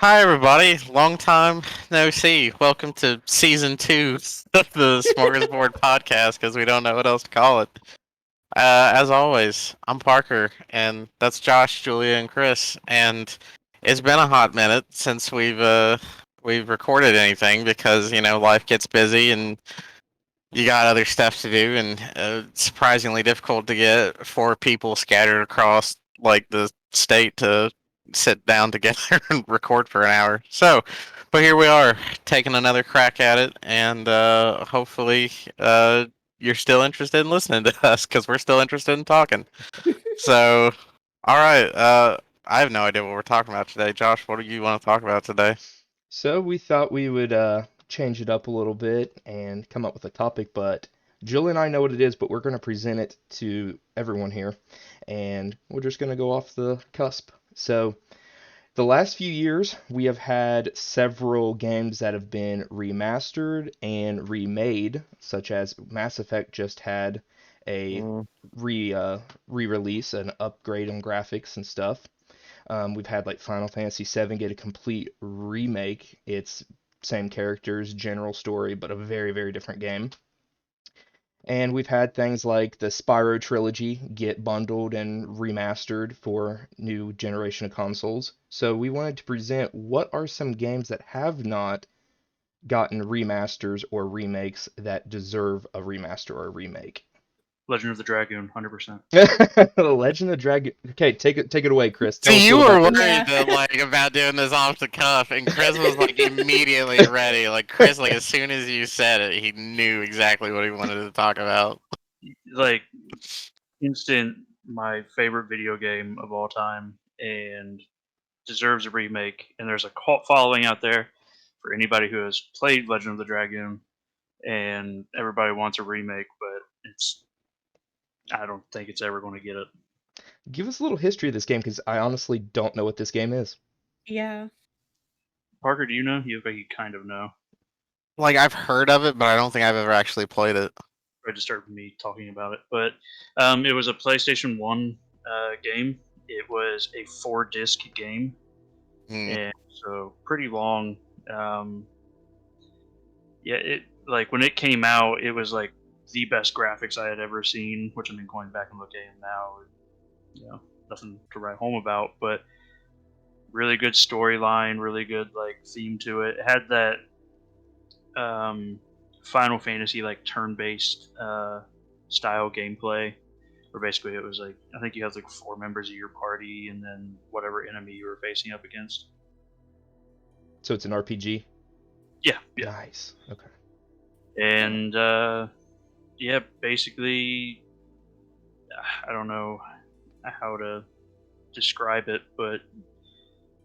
Hi, everybody. Long time no see. Welcome to season 2 of the Smorgasboard Podcast, because we don't know what else to call it. As always, I'm Parker, and that's Josh, Julia, and Chris. And it's been a hot minute since we've recorded anything because life gets busy and you got other stuff to do, and surprisingly difficult to get 4 people scattered across like the state to sit down together and record for an hour. So, but here we are, taking another crack at it, and hopefully you're still interested in listening to us because we're still interested in talking. So, all right, I have no idea what we're talking about today. Josh, what do you want to talk about today? So we thought we would change it up a little bit and come up with a topic, but Jill and I know what it is, but we're going to present it to everyone here, and we're just going to go off the cusp. So the last few years, we have had several games that have been remastered and remade, such as Mass Effect just had a Mm. re-release, an upgrade on graphics and stuff. We've had like Final Fantasy VII get a complete remake. It's same characters, general story, but a very, very different game. And we've had things like the Spyro trilogy get bundled and remastered for new generation of consoles. So we wanted to present what are some games that have not gotten remasters or remakes that deserve a remaster or a remake. Legend of the Dragoon, 100%. Legend of Dragon. Okay, take it away, Chris. Tell See, us a you little were about this. worried that about doing this off the cuff, and Chris was like immediately ready. Like Chris, like as soon as you said it, he knew exactly what he wanted to talk about. Like, instant, my favorite video game of all time, and deserves a remake. And there's a cult following out there for anybody who has played Legend of the Dragoon, and everybody wants a remake, but I don't think it's ever going to get it. Give us a little history of this game because I honestly don't know what this game is. Yeah. Parker, do you know? You kind of know. Like I've heard of it, but I don't think I've ever actually played it. Registered me talking about it, but it was a PlayStation 1 game. It was a 4-disc game, and so pretty long. Yeah, it like when it came out, it was like the best graphics I had ever seen. Which I mean, going back and looking at it now, nothing to write home about. But really good storyline, really good like theme to it. It had that Final Fantasy like turn-based style gameplay, where basically it was like I think you had like 4 members of your party, and then whatever enemy you were facing up against. So it's an RPG? Yeah. Nice. Okay. And yeah, basically, I don't know how to describe it, but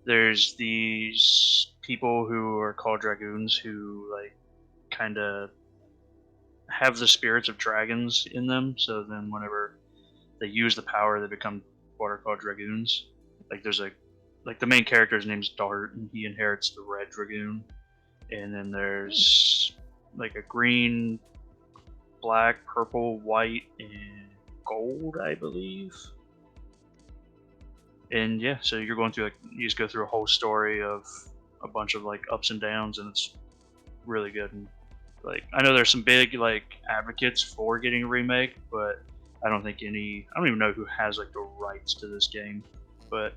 there's these people who are called dragoons who like kind of have the spirits of dragons in them. So then whenever they use the power, they become what are called dragoons. Like there's the main character's name's Dart, and he inherits the red dragoon. And then there's like a green, black, purple, white, and gold, I believe. And yeah, so you're going through you just go through a whole story of a bunch of like ups and downs, and it's really good. And like I know there's some big like advocates for getting a remake, but I don't even know who has like the rights to this game, but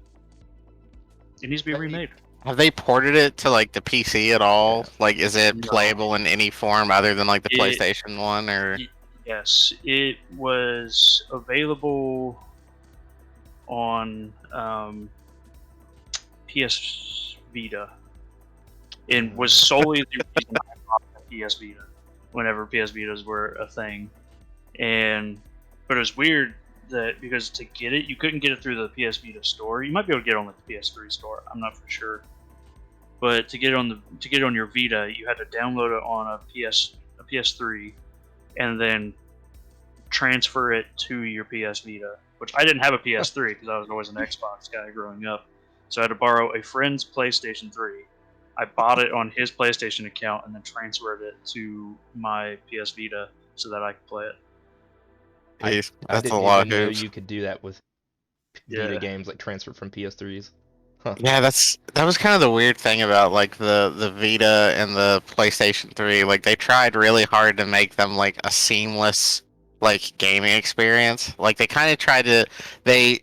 it needs to be remade. Have they ported it to like the PC at all? Yeah. Like, is it No. playable in any form other than like the PlayStation one? Or Yes, it was available on PS Vita, and was solely the reason I bought the PS Vita whenever PS Vitas were a thing. But it was weird that because to get it, you couldn't get it through the PS Vita store. You might be able to get it on like the PS3 store. I'm not for sure. But to get it on your Vita, you had to download it on a PS3, and then transfer it to your PS Vita. Which I didn't have a PS3 because I was always an Xbox guy growing up. So I had to borrow a friend's PlayStation 3. I bought it on his PlayStation account and then transferred it to my PS Vita so that I could play it. Jeez, I that's a didn't lot even of know hoops. you could do that with Vita games, like transfer from PS3s. Yeah, that was kind of the weird thing about like the Vita and the PlayStation 3. Like they tried really hard to make them like a seamless like gaming experience. Like they kind of tried to they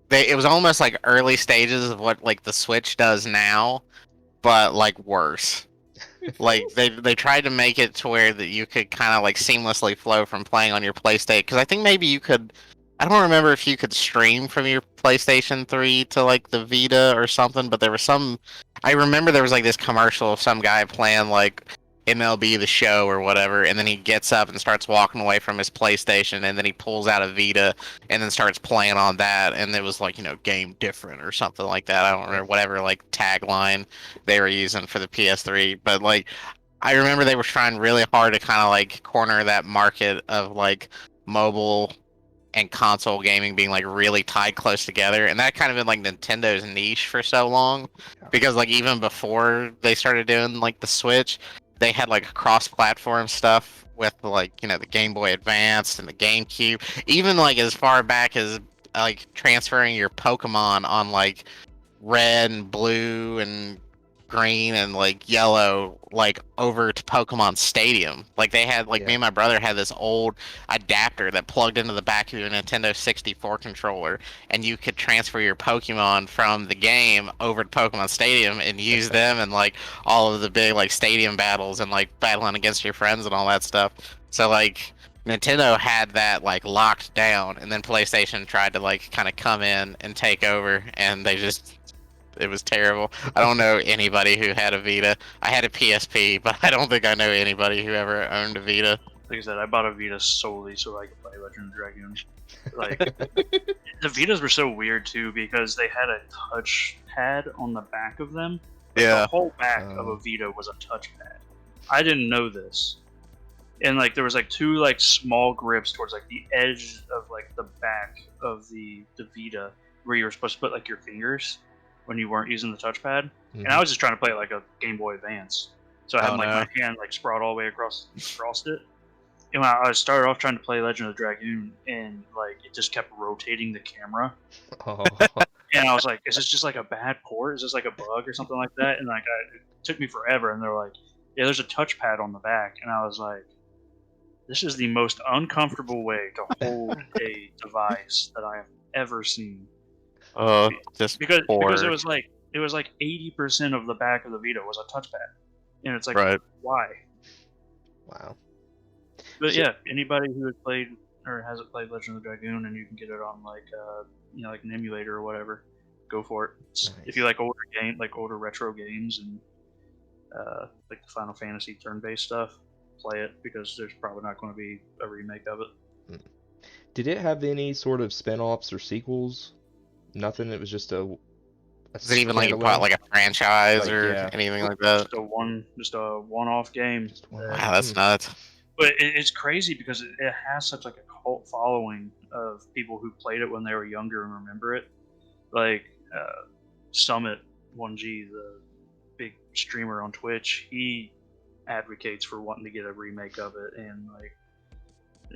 it was almost like early stages of what like the Switch does now, but like worse. Like they tried to make it to where that you could kind of like seamlessly flow from playing on your PlayStation, because I think maybe you could. I don't remember if you could stream from your PlayStation 3 to like the Vita or something, but there was some. I remember there was like this commercial of some guy playing like MLB The Show or whatever, and then he gets up and starts walking away from his PlayStation, and then he pulls out a Vita and then starts playing on that, and it was like, game different or something like that. I don't remember whatever like tagline they were using for the PS3, but like I remember they were trying really hard to kind of like corner that market of like mobile and console gaming being like really tied close together, and that kind of been like Nintendo's niche for so long, because like even before they started doing like the Switch, they had like cross-platform stuff with like the Game Boy Advance and the GameCube, even like as far back as like transferring your Pokemon on like red and blue and green and like yellow like over to Pokemon Stadium. Like they had like me and my brother had this old adapter that plugged into the back of your Nintendo 64 controller, and you could transfer your Pokemon from the game over to Pokemon Stadium and use them and like all of the big like stadium battles and like battling against your friends and all that stuff. So like Nintendo had that like locked down, and then PlayStation tried to like kind of come in and take over, and it was terrible. I don't know anybody who had a Vita. I had a PSP, but I don't think I know anybody who ever owned a Vita. Like I said, I bought a Vita solely so I could play Legend of Dragoon. Like, the Vitas were so weird too because they had a touch pad on the back of them. Like, Yeah. the whole back of a Vita was a touchpad. I didn't know this. And like there was like two like small grips towards like the edge of like the back of the Vita where you were supposed to put like your fingers when you weren't using the touchpad. And I was just trying to play like a Game Boy Advance. So I had my hand like sprawled all the way across it. And when I started off trying to play Legend of Dragoon, and like it just kept rotating the camera. And I was like, is this just like a bad port? Is this like a bug or something like that? And like it took me forever, and they're like, yeah, there's a touchpad on the back. And I was like, this is the most uncomfortable way to hold a device that I have ever seen. Just because it was like 80% of the back of the Vita was a touchpad, and it's like, why? Wow. But yeah, anybody who has played or hasn't played Legend of the Dragoon, and you can get it on like like an emulator or whatever, go for it. Nice. If you like older retro games and like the Final Fantasy turn-based stuff, play it because there's probably not going to be a remake of it. Did it have any sort of spin-offs or sequels? Nothing. It was just is it even like a franchise or anything like that? Just a one-off game. Wow, that's nuts. But it's crazy because it has such like a cult following of people who played it when they were younger and remember it. Like Summit 1G, the big streamer on Twitch, he advocates for wanting to get a remake of it, and like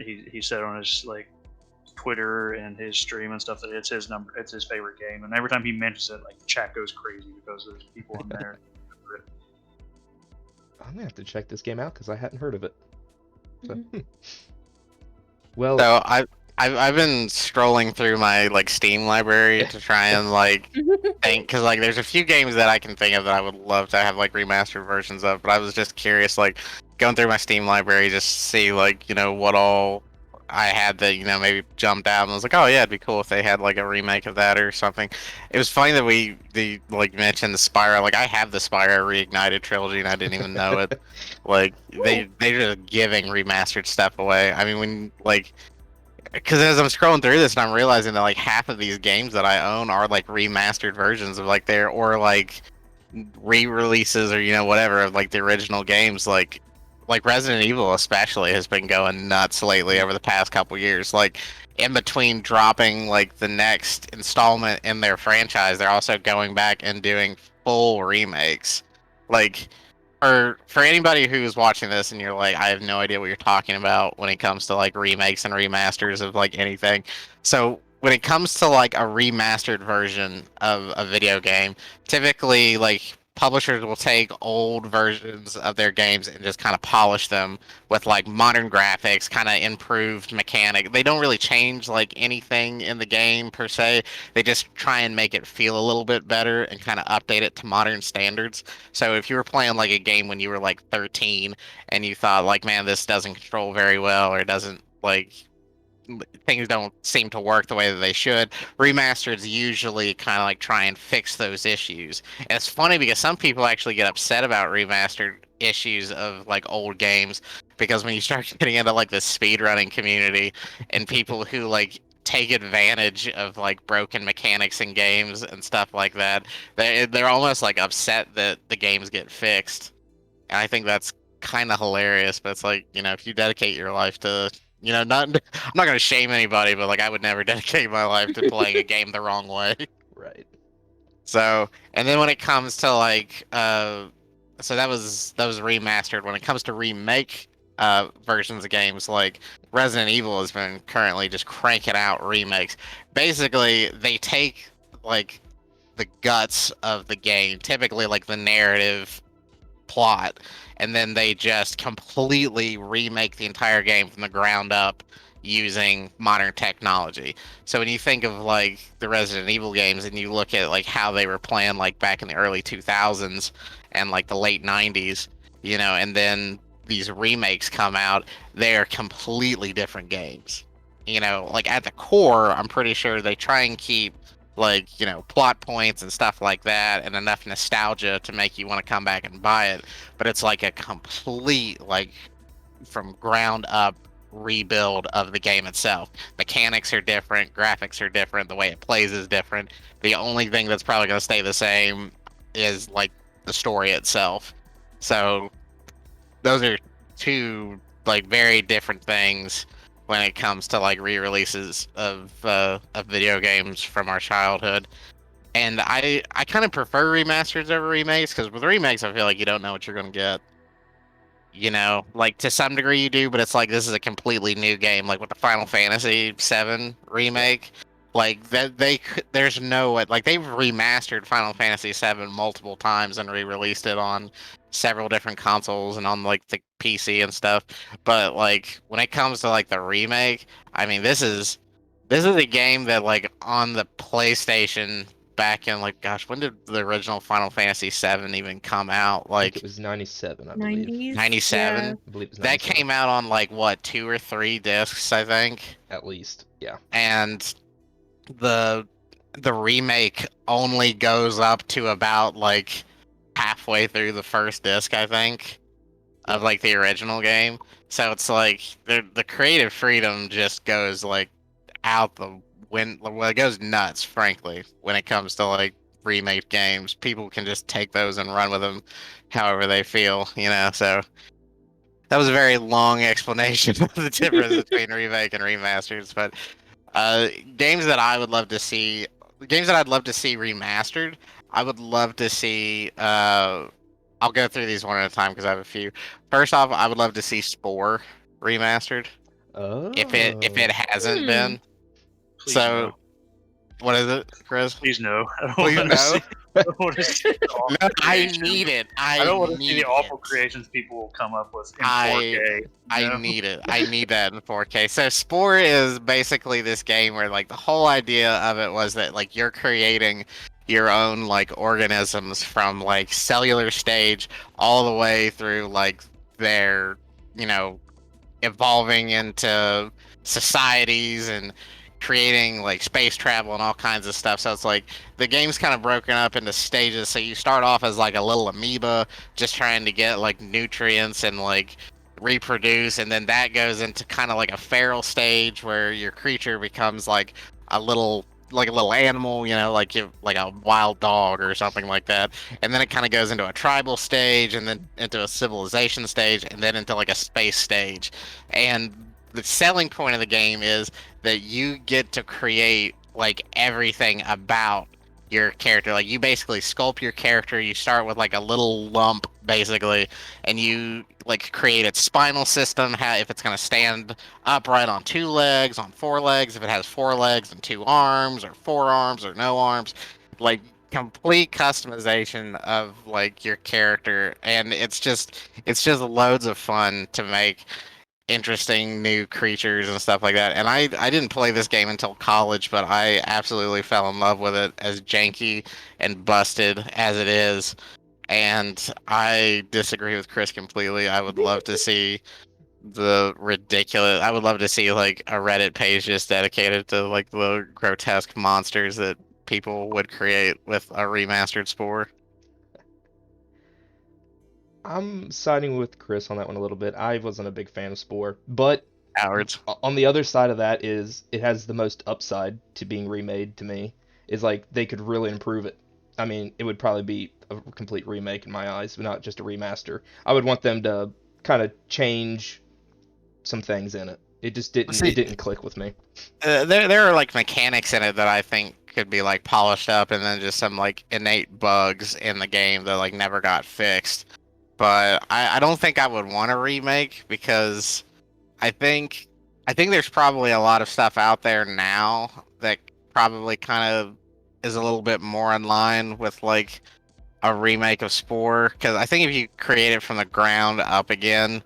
he said on his like Twitter and his stream and stuff that it's his favorite game, and every time he mentions it, like the chat goes crazy because there's people in there. I'm gonna have to check this game out because I hadn't heard of it. So, Well, so I've been scrolling through my like Steam library to try and like think, because like there's a few games that I can think of that I would love to have like remastered versions of, but I was just curious, like going through my Steam library just to see like what all I had that maybe jumped out, and I was like, oh yeah, it'd be cool if they had like a remake of that or something. It was funny that they like mentioned the Spyro. Like I have the Spyro Reignited trilogy and I didn't even know it. Like they're just giving remastered stuff away. I mean, when like, because as I'm scrolling through this and I'm realizing that like half of these games that I own are like remastered versions of like or like re-releases or whatever of like the original games. Like Resident Evil especially has been going nuts lately over the past couple years. Like in between dropping like the next installment in their franchise, they're also going back and doing full remakes. Like for anybody who's watching this and you're like, I have no idea what you're talking about when it comes to like remakes and remasters of like anything. So when it comes to like a remastered version of a video game, typically like publishers will take old versions of their games and just kind of polish them with like modern graphics, kind of improved mechanic. They don't really change like anything in the game per se. They just try and make it feel a little bit better and kind of update it to modern standards. So if you were playing like a game when you were like 13 and you thought like, man, this doesn't control very well or it doesn't like things don't seem to work the way that they should. Remasters usually kind of like try and fix those issues. And it's funny because some people actually get upset about remastered issues of like old games because when you start getting into like the speedrunning community and people who like take advantage of like broken mechanics in games and stuff like that, they're almost like upset that the games get fixed. And I think that's kind of hilarious, but it's like, if you dedicate your life to not I'm not gonna shame anybody, but like I would never dedicate my life to playing a game the wrong way. Right. So, and then when it comes to like, so that was remastered. When it comes to remake versions of games, like Resident Evil has been currently just cranking out remakes. Basically, they take like the guts of the game, typically like the narrative plot, and then they just completely remake the entire game from the ground up using modern technology. So when you think of like the Resident Evil games and you look at like how they were playing like back in the early 2000s and like the late 90s, and then these remakes come out, they're completely different games. Like at the core, I'm pretty sure they try and keep like plot points and stuff like that and enough nostalgia to make you want to come back and buy it, but it's like a complete like from ground up rebuild of the game itself. Mechanics are different, graphics are different, the way it plays is different. The only thing that's probably going to stay the same is like the story itself. So those are two like very different things when it comes to like re-releases of video games from our childhood. And I kind of prefer remasters over remakes because with remakes I feel like you don't know what you're going to get. Like to some degree you do, but it's like this is a completely new game. Like with the Final Fantasy VII remake, like that there's no like they've remastered Final Fantasy VII multiple times and re-released it on several different consoles and on like the PC and stuff. But like when it comes to like the remake, I mean this is a game that like on the PlayStation back in like gosh, when did the original Final Fantasy VII even come out? I think Like it was 97, I believe. 90s. 97. Yeah. I believe it was That 97. came out on like what 2 or 3 discs, I think. At least, yeah. And the remake only goes up to about like halfway through the first disc, I think, of like the original game. So it's like the creative freedom just goes like out the well, it goes nuts, frankly, when it comes to like remake games. People can just take those and run with them however they feel, so that was a very long explanation of the difference between remake and remasters. But games that I would love to see, games that I'd love to see remastered, I would love to see. I'll go through these one at a time because I have a few. First off, I would love to see Spore remastered Oh. if it hasn't been. Please So, no. what is it, Chris? Please no. I don't Please want no. to see. I don't want to see the awful No, I creations. need it. I don't want to see need the awful it. creations people will come up with in I- 4K. I need it. I need that in 4K. So Spore is basically this game where like the whole idea of it was that like you're creating your own like organisms from like cellular stage all the way through like their, evolving into societies and creating like space travel and all kinds of stuff. So it's like the game's kind of broken up into stages. So you start off as like a little amoeba just trying to get like nutrients and like reproduce, and then that goes into kind of like a feral stage where your creature becomes like a little animal, like like a wild dog or something like that. And then it kind of goes into a tribal stage, and then into a civilization stage, and then into like a space stage. And the selling point of the game is that you get to create like everything about your character. Like you basically sculpt your character. You start with like a little lump basically, and you like create its spinal system, if it's going to stand upright on 2 legs, on 4 legs, if it has 4 legs and 2 arms, or 4 arms, or no arms, like complete customization of like your character, and it's just loads of fun to make interesting new creatures and stuff like that. And I didn't play this game until college, but I absolutely fell in love with it, as janky and busted as it is. And I disagree with Chris completely. I would love to see I would love to see like a Reddit page just dedicated to like the grotesque monsters that people would create with a remastered Spore. I'm siding with Chris on that one a little bit. I wasn't a big fan of Spore, but Cowards. on the other side of that is it has the most upside to being remade to me. Is like they could really improve it. I mean, it would probably be a complete remake in my eyes, but not just a remaster. I would want them to kind of change some things in it. It just didn't. See, It didn't click with me. there are like mechanics in it that I think could be like polished up, and then just some like innate bugs in the game that like never got fixed. But I don't think I would want a remake, because I think there's probably a lot of stuff out there now that probably kind of is a little bit more in line with like a remake of Spore. Because I think if you create it from the ground up again,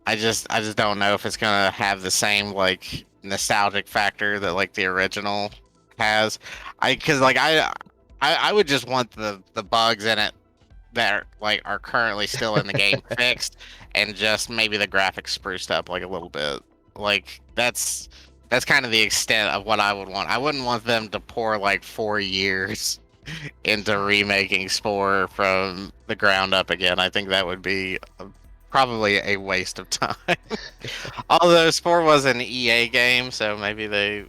I just don't know if it's gonna have the same like nostalgic factor that like the original has. I would just want the bugs in it that like are currently still in the game fixed, and just maybe the graphics spruced up like a little bit. Like that's kind of the extent of what I would want. I wouldn't want them to pour like 4 years into remaking Spore from the ground up again. I think that would be probably a waste of time. Although Spore was an EA game, so maybe they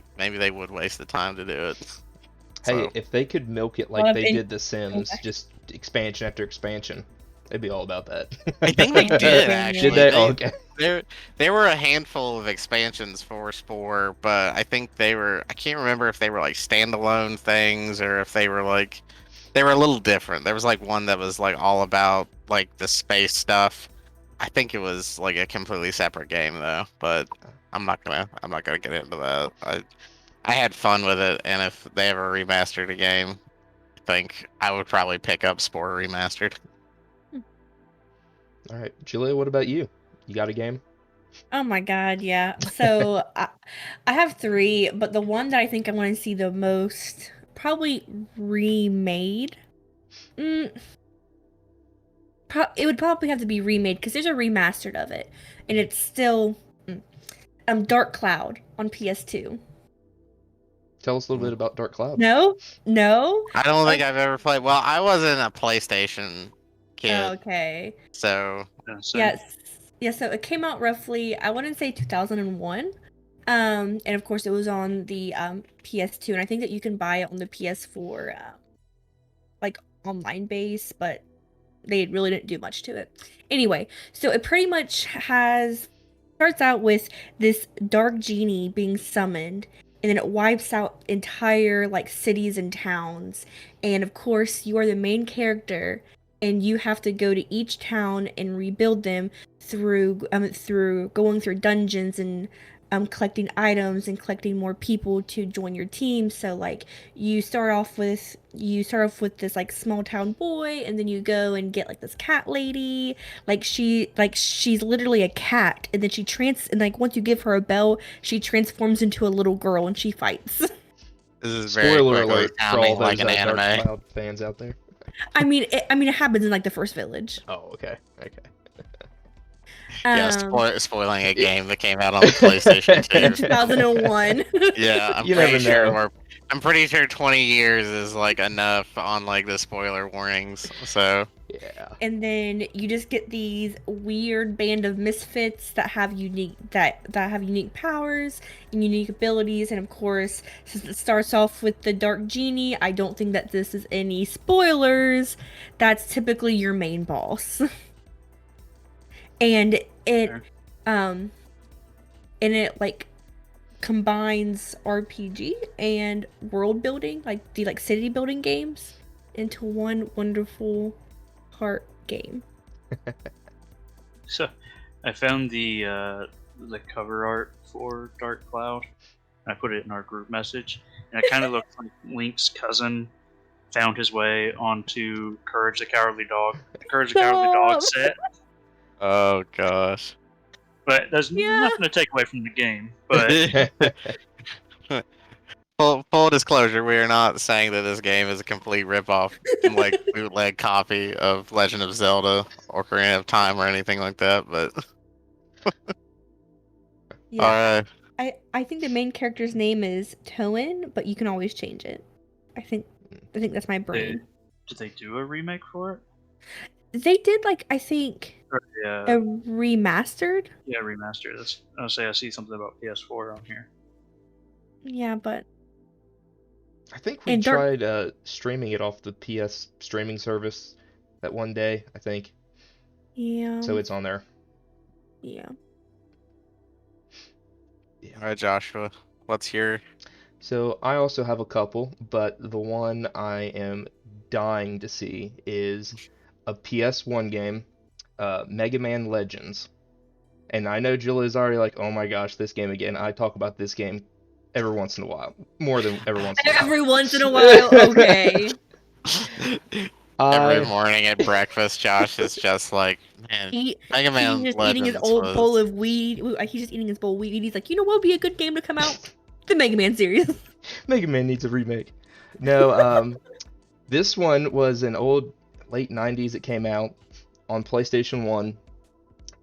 would waste the time to do it. Hey, So, if they could milk it like Well, they they- did The Sims, just expansion after expansion, they'd be all about that. I think they did actually. Did they? Oh, okay. There were a handful of expansions for Spore, but I think I can't remember if they were like standalone things, or if they were a little different. There was like one that was like all about like the space stuff. I think it was like a completely separate game though, but I'm not gonna get into that. I had fun with it, and if they ever remastered a game, I think I would probably pick up Spore Remastered. All right, Julia, what about you? You got a game? Oh my god, yeah. So I have 3, but the one that I think I want to see the most, probably remade. It would probably have to be remade, because there's a remastered of it, and it's still Dark Cloud on PS2. Tell us a little bit about Dark Cloud. No. I don't think I've ever played. Well, I wasn't a PlayStation kid, Okay. so Yes. Yeah, so it came out roughly, I wouldn't say 2001. And of course it was on the PS2, and I think that you can buy it on the PS4 like online base, but they really didn't do much to it. Anyway, so it pretty much starts out with this dark genie being summoned, and then it wipes out entire like cities and towns. And of course you are the main character, and you have to go to each town and rebuild them through going through dungeons and collecting items and collecting more people to join your team. So like you start off with this like small town boy, and then you go and get like this cat lady. She's literally a cat, and then and like once you give her a bell, she transforms into a little girl and she fights. this is very Spoiler quickly alert for all sounding those like an Dark anime. Cloud fans out there. I mean it happens in like the first village. Oh, okay. Yeah, Um, spoiling a game that came out on the PlayStation 2. 2001. Yeah, I'm You pretty never sure know. I'm pretty sure 20 years is like enough on like the spoiler warnings. So Yeah. And then you just get these weird band of misfits that have unique powers and unique abilities. And of course, since it starts off with the dark genie, I don't think that this is any spoilers. That's typically your main boss. And it like combines RPG and world building, like the city building games, into one wonderful heart game. So, I found the cover art for Dark Cloud. And I put it in our group message, and it kind of looks like Link's cousin found his way onto Courage the Cowardly Dog, the Courage the Cowardly Dog set. Oh gosh. But there's Yeah. nothing to take away from the game. But Full disclosure, we are not saying that this game is a complete ripoff, like bootleg copy of Legend of Zelda or Ocarina of Time or anything like that. But Yeah. all right, I think the main character's name is Toen, but you can always change it. I think that's my brain. did they do a remake for it? They did I think Or, a remastered. yeah, remaster. I'll say I see something about PS4 on here. Yeah, but I think we And Dark- tried streaming it off the PS streaming service that one day, I think. yeah. So it's on there. Yeah. all right, Joshua, what's your? So I also have a couple, but the one I am dying to see is a PS1 game, Mega Man Legends. And I know Julia's already like, oh my gosh, this game again. I talk about this game every once in a while. More than every once in a while. Every once in a while, okay. Every morning at breakfast, Josh is just like, man, Mega Man He's just Legends eating his old was... bowl of weed. He's just eating his bowl of weed, and he's like, you know what would be a good game to come out? The Mega Man series. Mega Man needs a remake. No, this one was an old late 90s. It came out on PlayStation 1.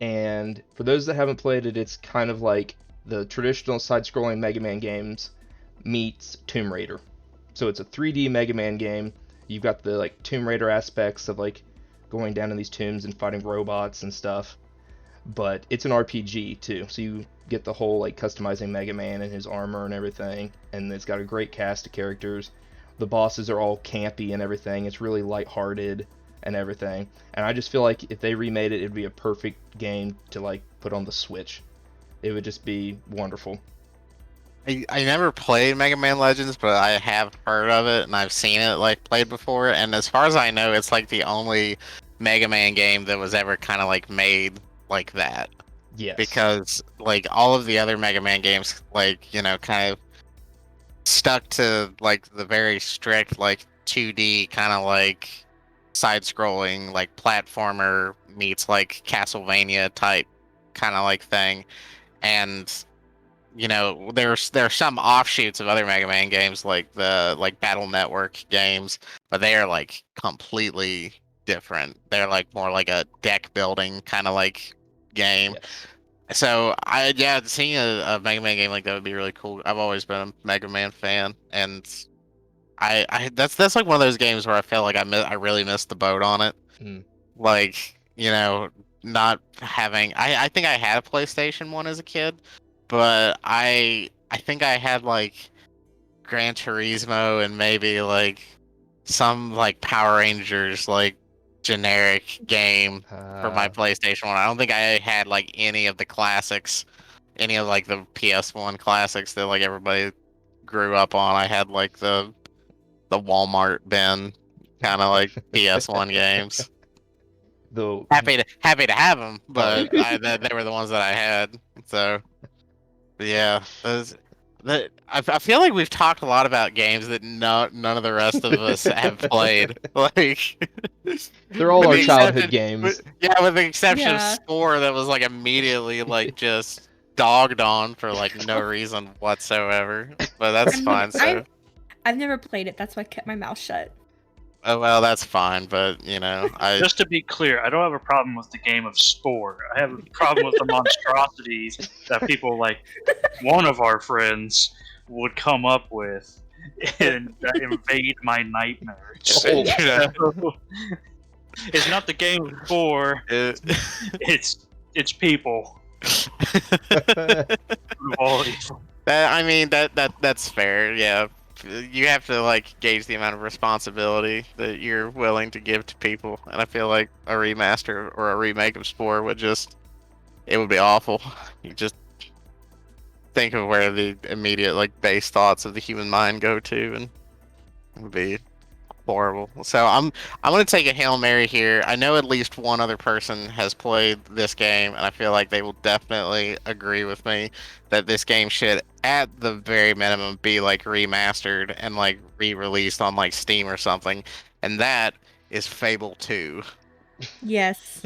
And for those that haven't played it, it's kind of like the traditional side-scrolling Mega Man games meets Tomb Raider. So it's a 3D Mega Man game. You've got the Tomb Raider aspects of going down in these tombs and fighting robots and stuff. But it's an RPG too, so you get the whole customizing Mega Man and his armor and everything. And it's got a great cast of characters. The bosses are all campy and everything. It's really lighthearted and everything. And I just feel like if they remade it, it'd be a perfect game to put on the Switch. It would just be wonderful. I never played Mega Man Legends, but I have heard of it and I've seen it played before. And as far as I know, it's the only Mega Man game that was ever kind of made like that. Yes. Because all of the other Mega Man games, kind of stuck to the very strict 2D kind of side-scrolling platformer meets Castlevania type kind of thing. And there's some offshoots of other Mega Man games like the Battle Network games, but they are completely different. They're more a deck building kind of game. Yes. So seeing a Mega Man game like that would be really cool. I've always been a Mega Man fan, and I that's one of those games where I feel like I really missed the boat on it. Mm. Not having I think I had a PlayStation 1 as a kid, but I think I had Gran Turismo and maybe some Power Rangers generic game for my PlayStation 1. I don't think I had any of the classics, any of the PS1 classics that everybody grew up on. I had the Walmart bin kind of PS1 games. Happy to have them, but they were the ones that I had. So yeah, I feel like we've talked a lot about games that none of the rest of us have played. They're all with our the childhood exception- games. with the exception of Yeah. Spore, that was immediately just dogged on for no reason whatsoever. But that's fine. So I've never played it. That's why I kept my mouth shut. oh well, that's fine. But I Just to be clear, I don't have a problem with the game of Spore. I have a problem with the monstrosities that people one of our friends would come up with and that invade my nightmares. It's not the game of Spore. It's people. That's fair. Yeah, you have to gauge the amount of responsibility that you're willing to give to people, and I feel like a remaster or a remake of Spore would be awful. You just think of where the immediate base thoughts of the human mind go to, and it would be Horrible. So I'm gonna take a Hail Mary here. I know at least one other person has played this game, and I feel like they will definitely agree with me that this game should, at the very minimum, be like remastered and like re-released on like Steam or something. And that is Fable 2. Yes.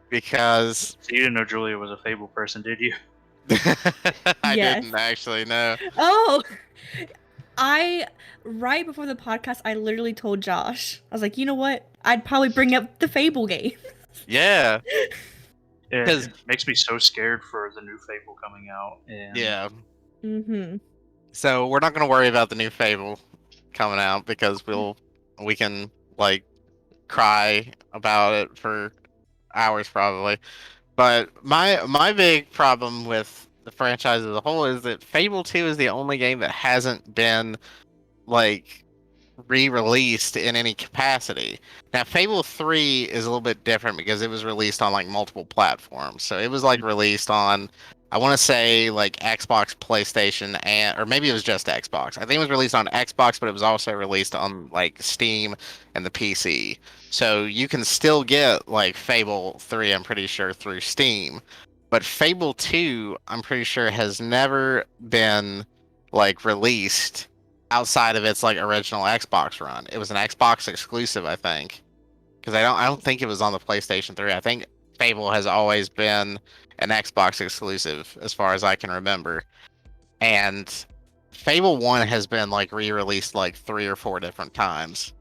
Because So you didn't know Julia was a Fable person, did you? I Yes. didn't actually know. Oh, right before the podcast, I literally told Josh, I was like, you know what? I'd probably bring up the Fable game. Yeah. It makes me so scared for the new Fable coming out. And Yeah. Mm-hmm. So we're not gonna worry about the new Fable coming out because we can like cry about it for hours probably. But my big problem with the franchise as a whole is that Fable 2 is the only game that hasn't been like re-released in any capacity. Now Fable 3 is a little bit different because it was released on like multiple platforms. So it was like released on, I want to say like Xbox, PlayStation, and or maybe it was just Xbox. I think it was released on Xbox, but it was also released on like Steam and the PC. So you can still get like Fable 3, I'm pretty sure, through Steam. But Fable 2, I'm pretty sure has never been like released outside of its like original Xbox run. It was an Xbox exclusive, I think. Because I don't think it was on the PlayStation 3. I think Fable has always been an Xbox exclusive as far as I can remember. And Fable 1 has been like re-released like 3 or 4 different times.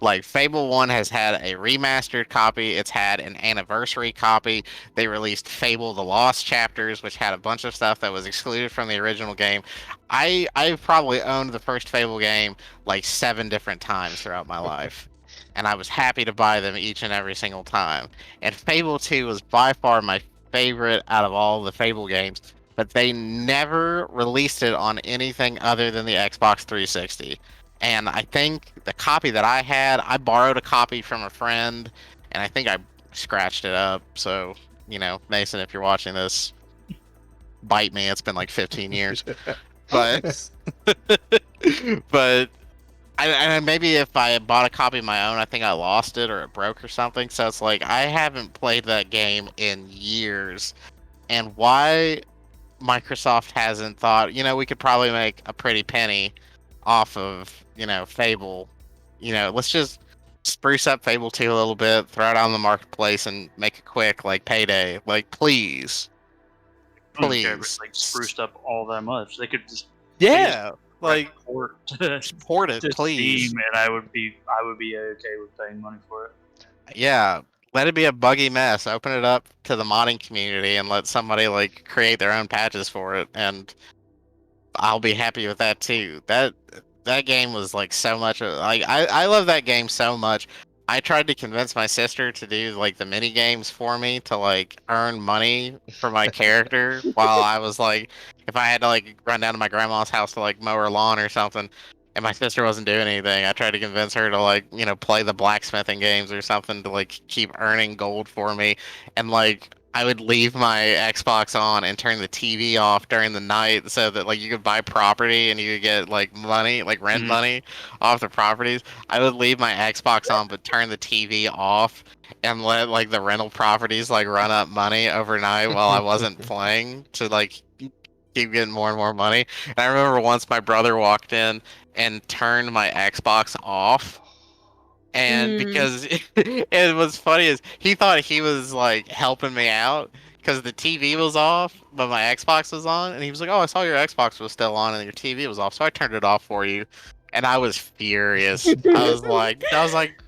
Like Fable 1 has had a remastered copy, it's had an anniversary copy. They released Fable the Lost Chapters, which had a bunch of stuff that was excluded from the original game. I've probably owned the first Fable game like 7 different times throughout my life. And I was happy to buy them each and every single time. And Fable 2 was by far my favorite out of all the Fable games, but they never released it on anything other than the Xbox 360. And I think the copy that I had, I borrowed a copy from a friend, and I think I scratched it up. So, you know, Mason, if you're watching this, bite me. It's been like 15 years. But, but maybe if I had bought a copy of my own, I think I lost it or it broke or something. So it's like I haven't played that game in years. And why Microsoft hasn't thought, you know, we could probably make a pretty penny off of, you know, Fable. You know, let's just spruce up Fable 2 a little bit, throw it out on the marketplace, and make a quick, like, payday. Like, please. I don't care if Please. it's like spruced up all that much. They could just Yeah. Like, port port it, to please. Steam, and I would be okay with paying money for it. Yeah. Let it be a buggy mess. Open it up to the modding community and let somebody, like, create their own patches for it. And I'll be happy with that too. That game was like so much like I love that game so much. I tried to convince my sister to do like the mini games for me to like earn money for my character while I was like, if I had to like run down to my grandma's house to like mow her lawn or something, and my sister wasn't doing anything, I tried to convince her to like, you know, play the blacksmithing games or something to like keep earning gold for me. And like I would leave my Xbox on and turn the TV off during the night so that like you could buy property and you could get like money, like rent money off the properties. I would leave my Xbox on but turn the TV off and let like the rental properties like run up money overnight while I wasn't playing to like keep getting more and more money. And I remember once my brother walked in and turned my Xbox off. And because it was funny is he thought he was like helping me out because the TV was off, but my Xbox was on, and he was like, "Oh, I saw your Xbox was still on and your TV was off, so I turned it off for you." And I was furious. I was like,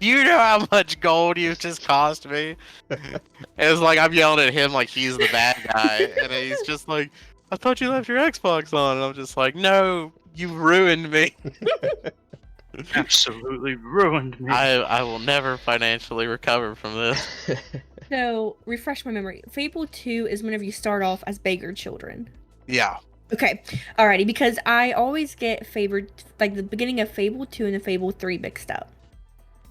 "Do you know how much gold you've just cost me?" It was like I'm yelling at him like he's the bad guy, and he's just like, "I thought you left your Xbox on," and I'm just like, "No, you ruined me." Absolutely ruined me. I will never financially recover from this. So, refresh my memory. Fable 2 is whenever you start off as beggar children. Yeah. Okay. Alrighty, because I always get favored, like the beginning of Fable 2 and the Fable 3 mixed up.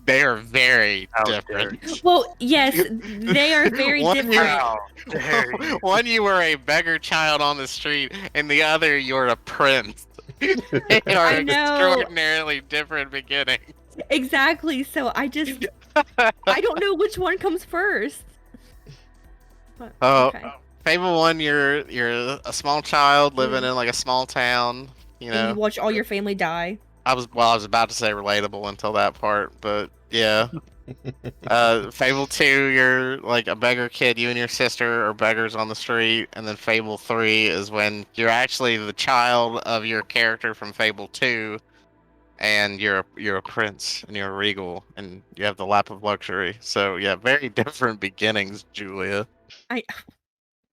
They are very How different. Well, yes, they are very different. How dare you. One, you were a beggar child on the street, and the other, you're a prince. They are I know. extraordinarily different beginnings. Exactly. So I don't know which one comes first. But, Oh, okay. Fable 1, you're a small child living Mm. in like a small town. You And you know, watch all your family die. I was about to say relatable until that part, but yeah. Fable 2, you're like a beggar kid. You and your sister are beggars on the street, and then Fable 3 is when you're actually the child of your character from Fable 2, and you're a prince and you're a regal, and you have the lap of luxury. So yeah, very different beginnings, Julia. I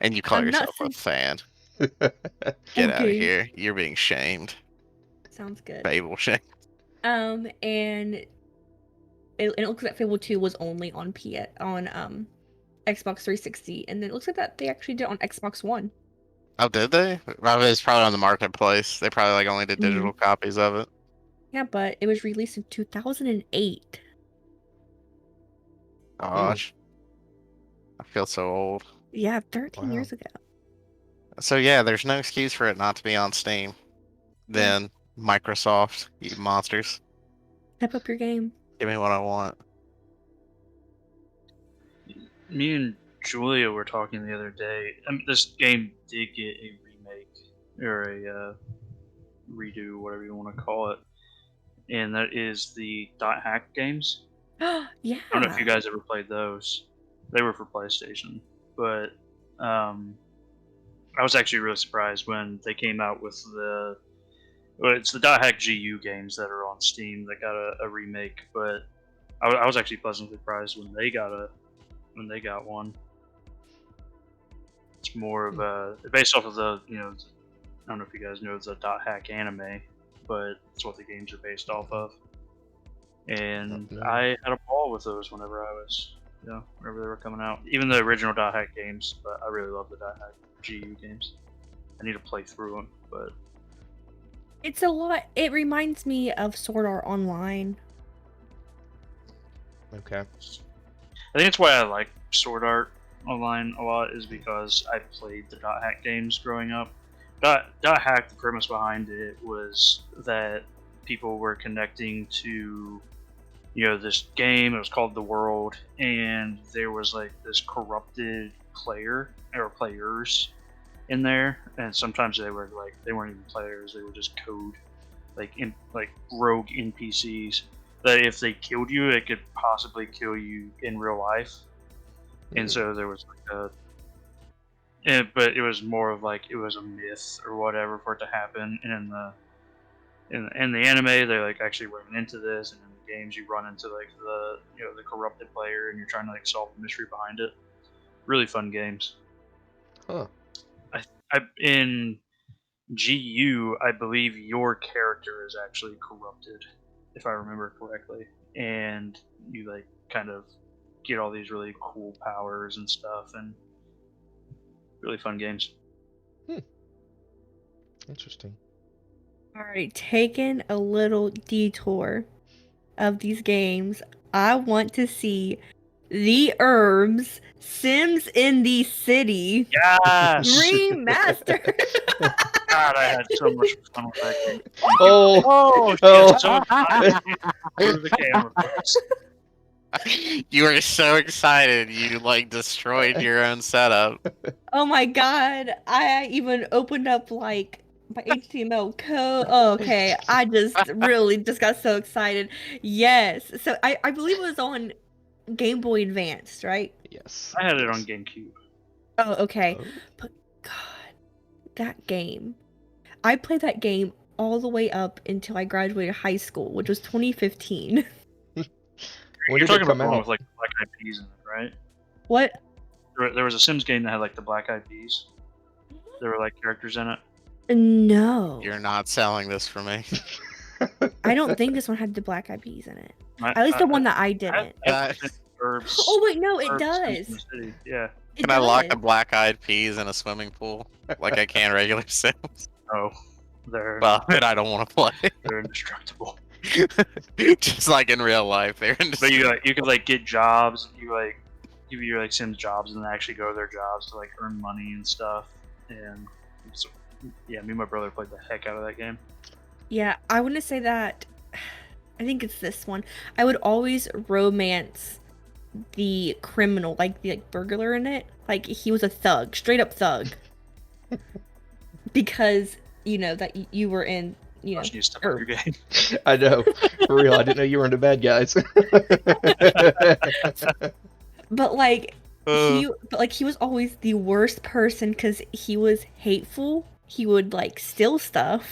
And you call I'm not yourself a saying. fan. Get out of Okay. here. You're being shamed. Sounds good. Fable shame. And it looks like Fable 2 was only on Xbox 360, and then it looks like that they actually did it on Xbox One. Oh, did they? Well, it's probably on the marketplace. They probably like only did digital copies of it. Yeah, but it was released in 2008. Gosh. I feel so old. Yeah, 13 Wow. years ago. So yeah, there's no excuse for it not to be on Steam. Then Microsoft, you monsters. Step up your game. Give me what I want. Me and Julia were talking the other day. This game did get a remake or a redo, whatever you want to call it, and that is the Dot Hack games. Yeah. I don't know if you guys ever played those. They were for PlayStation, but I was actually really surprised when they came out with it's the Dot Hack GU games that are on Steam that got a remake. But I was actually pleasantly surprised when they got one. It's more of a based off of the I don't know if you guys know the Dot Hack anime, but it's what the games are based off of. And I had a ball with those whenever whenever they were coming out. Even the original Dot Hack games, but I really love the Dot Hack GU games. I need to play through them, but It's a lot. It reminds me of Sword Art Online. Okay. I think it's why I like Sword Art Online a lot is because I played the Dot Hack games growing up. Dot Hack, the premise behind it was that people were connecting to this game. It was called The World, and there was like this corrupted player or players in there, and sometimes they weren't even players, they were just code, like rogue NPCs that if they killed you it could possibly kill you in real life. And so there was but it was more of like it was a myth or whatever for it to happen. And in the anime they like actually run into this, and in the games you run into like the corrupted player and you're trying to like solve the mystery behind it. Really fun games. Huh. In GU, I believe your character is actually corrupted, if I remember correctly, and you like kind of get all these really cool powers and stuff, and really fun games. Interesting. Alright, taking a little detour of these games, I want to see the Herbs Sims in the City Yes! Remaster. God, I had so much fun with that game. Oh, So excited. Go to the camera, folks. You were so excited, you like destroyed your own setup. Oh my god, I even opened up like my HTML code. Oh, okay, I really just got so excited. Yes, so I believe it was on Game Boy Advanced, right? yes. I had it on GameCube. Oh, okay. Oh. But God, that game. I played that game all the way up until I graduated high school, which was 2015. When You're did talking it about come the one out? with like the Black Eyed Peas in it, right? What? There was a Sims game that had like the Black Eyed Peas. There were like characters in it. No. You're not selling this for me. I don't think this one had the Black Eyed Peas in it. I- At least the I- one that I didn't. Herbs. Oh wait, no, it Herbs does. Sims in the City. Yeah. It Can I lock does. a black-eyed peas in a swimming pool like I can regular Sims? Oh, they're Well, then I don't want to play. they're indestructible. Just like in real life, they're But you could like get jobs. You like give your like Sims jobs and then actually go to their jobs to like earn money and stuff. And so, yeah, me and my brother played the heck out of that game. Yeah, I want to say that. I think it's this one. I would always romance the criminal, like the burglar in it. Like he was a thug, straight up thug. Because that you were in, Josh needs to step up your game. I know. For real, I didn't know you were into bad guys. But he was always the worst person because he was hateful. He would steal stuff.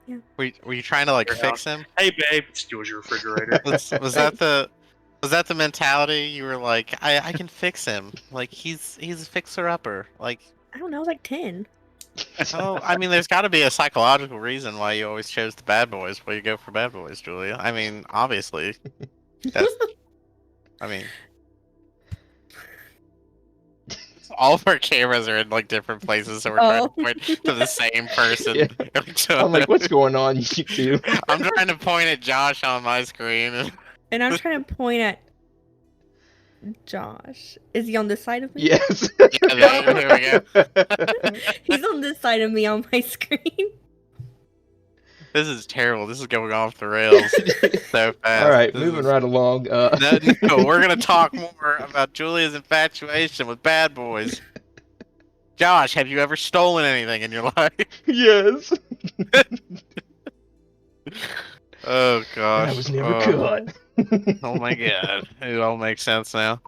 Yeah. Were you trying to like Your fix house. him? Hey, babe, steals your refrigerator. Was that the mentality? You were like, I can fix him. Like he's a fixer upper. Like, I don't know, I was like 10. oh, I mean, there's got to be a psychological reason why you always chose the bad boys. Why you go for bad boys, Julia? I mean, obviously. I mean, all of our cameras are in like different places, so we're trying to point to the same person. Yeah. I'm like, what's going on, you two? I'm trying to point at Josh on my screen. And I'm trying to point at Josh. Is he on this side of me? Yes. Yeah, there we go. He's on this side of me on my screen. This is terrible. This is going off the rails so fast. All right, moving right along. No, we're gonna talk more about Julia's infatuation with bad boys. Josh, have you ever stolen anything in your life? Yes. Oh gosh. That was never caught. Oh my god. It all makes sense now.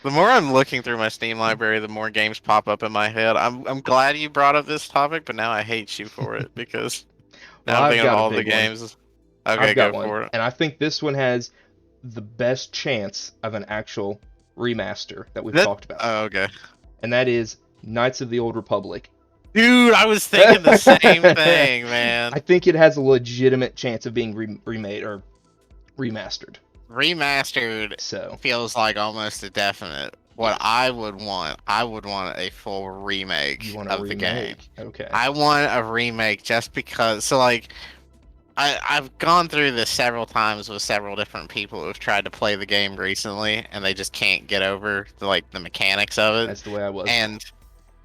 The more I'm looking through my Steam library, the more games pop up in my head. I'm glad you brought up this topic, but now I hate you for it because now I'm thinking of all the games. Okay, I've got go one. for it. And I think this one has the best chance of an actual remaster that we've talked about. Oh, okay. And that is Knights of the Old Republic. Dude, I was thinking the same thing, man. I think it has a legitimate chance of being remade or remastered. Remastered So feels like almost a definite. What I would want a full remake you want of the game. Okay. I want a remake just because. So like, I've gone through this several times with several different people who've tried to play the game recently, and they just can't get over the mechanics of it. That's the way I was. And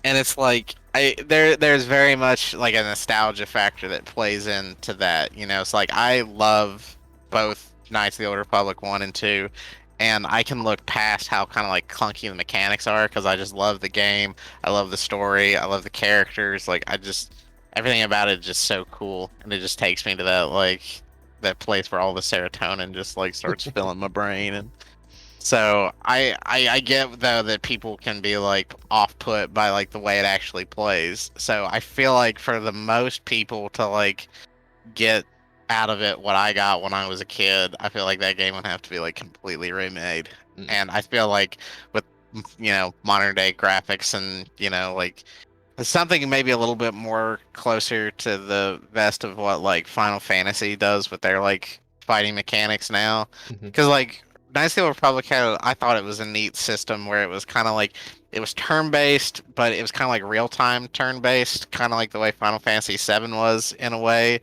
it's like there's very much like a nostalgia factor that plays into that. It's like I love both Knights of the Old Republic 1 and 2, and I can look past how kind of like clunky the mechanics are because I just love the game. I love the story. I love the characters. Like everything about it is just so cool, and it just takes me to that place where all the serotonin just like starts filling my brain. And so I get though that people can be like off put by like the way it actually plays. So I feel like for the most people to like get out of it what I got when I was a kid, I feel like that game would have to be like completely remade. And I feel like with modern day graphics and like something maybe a little bit more closer to the best of what like Final Fantasy does with their like fighting mechanics now, because like Knights of the Old Republic I thought it was a neat system where it was kind of like it was turn-based, but it was kind of like real-time turn-based, kind of like the way Final Fantasy VII was in a way.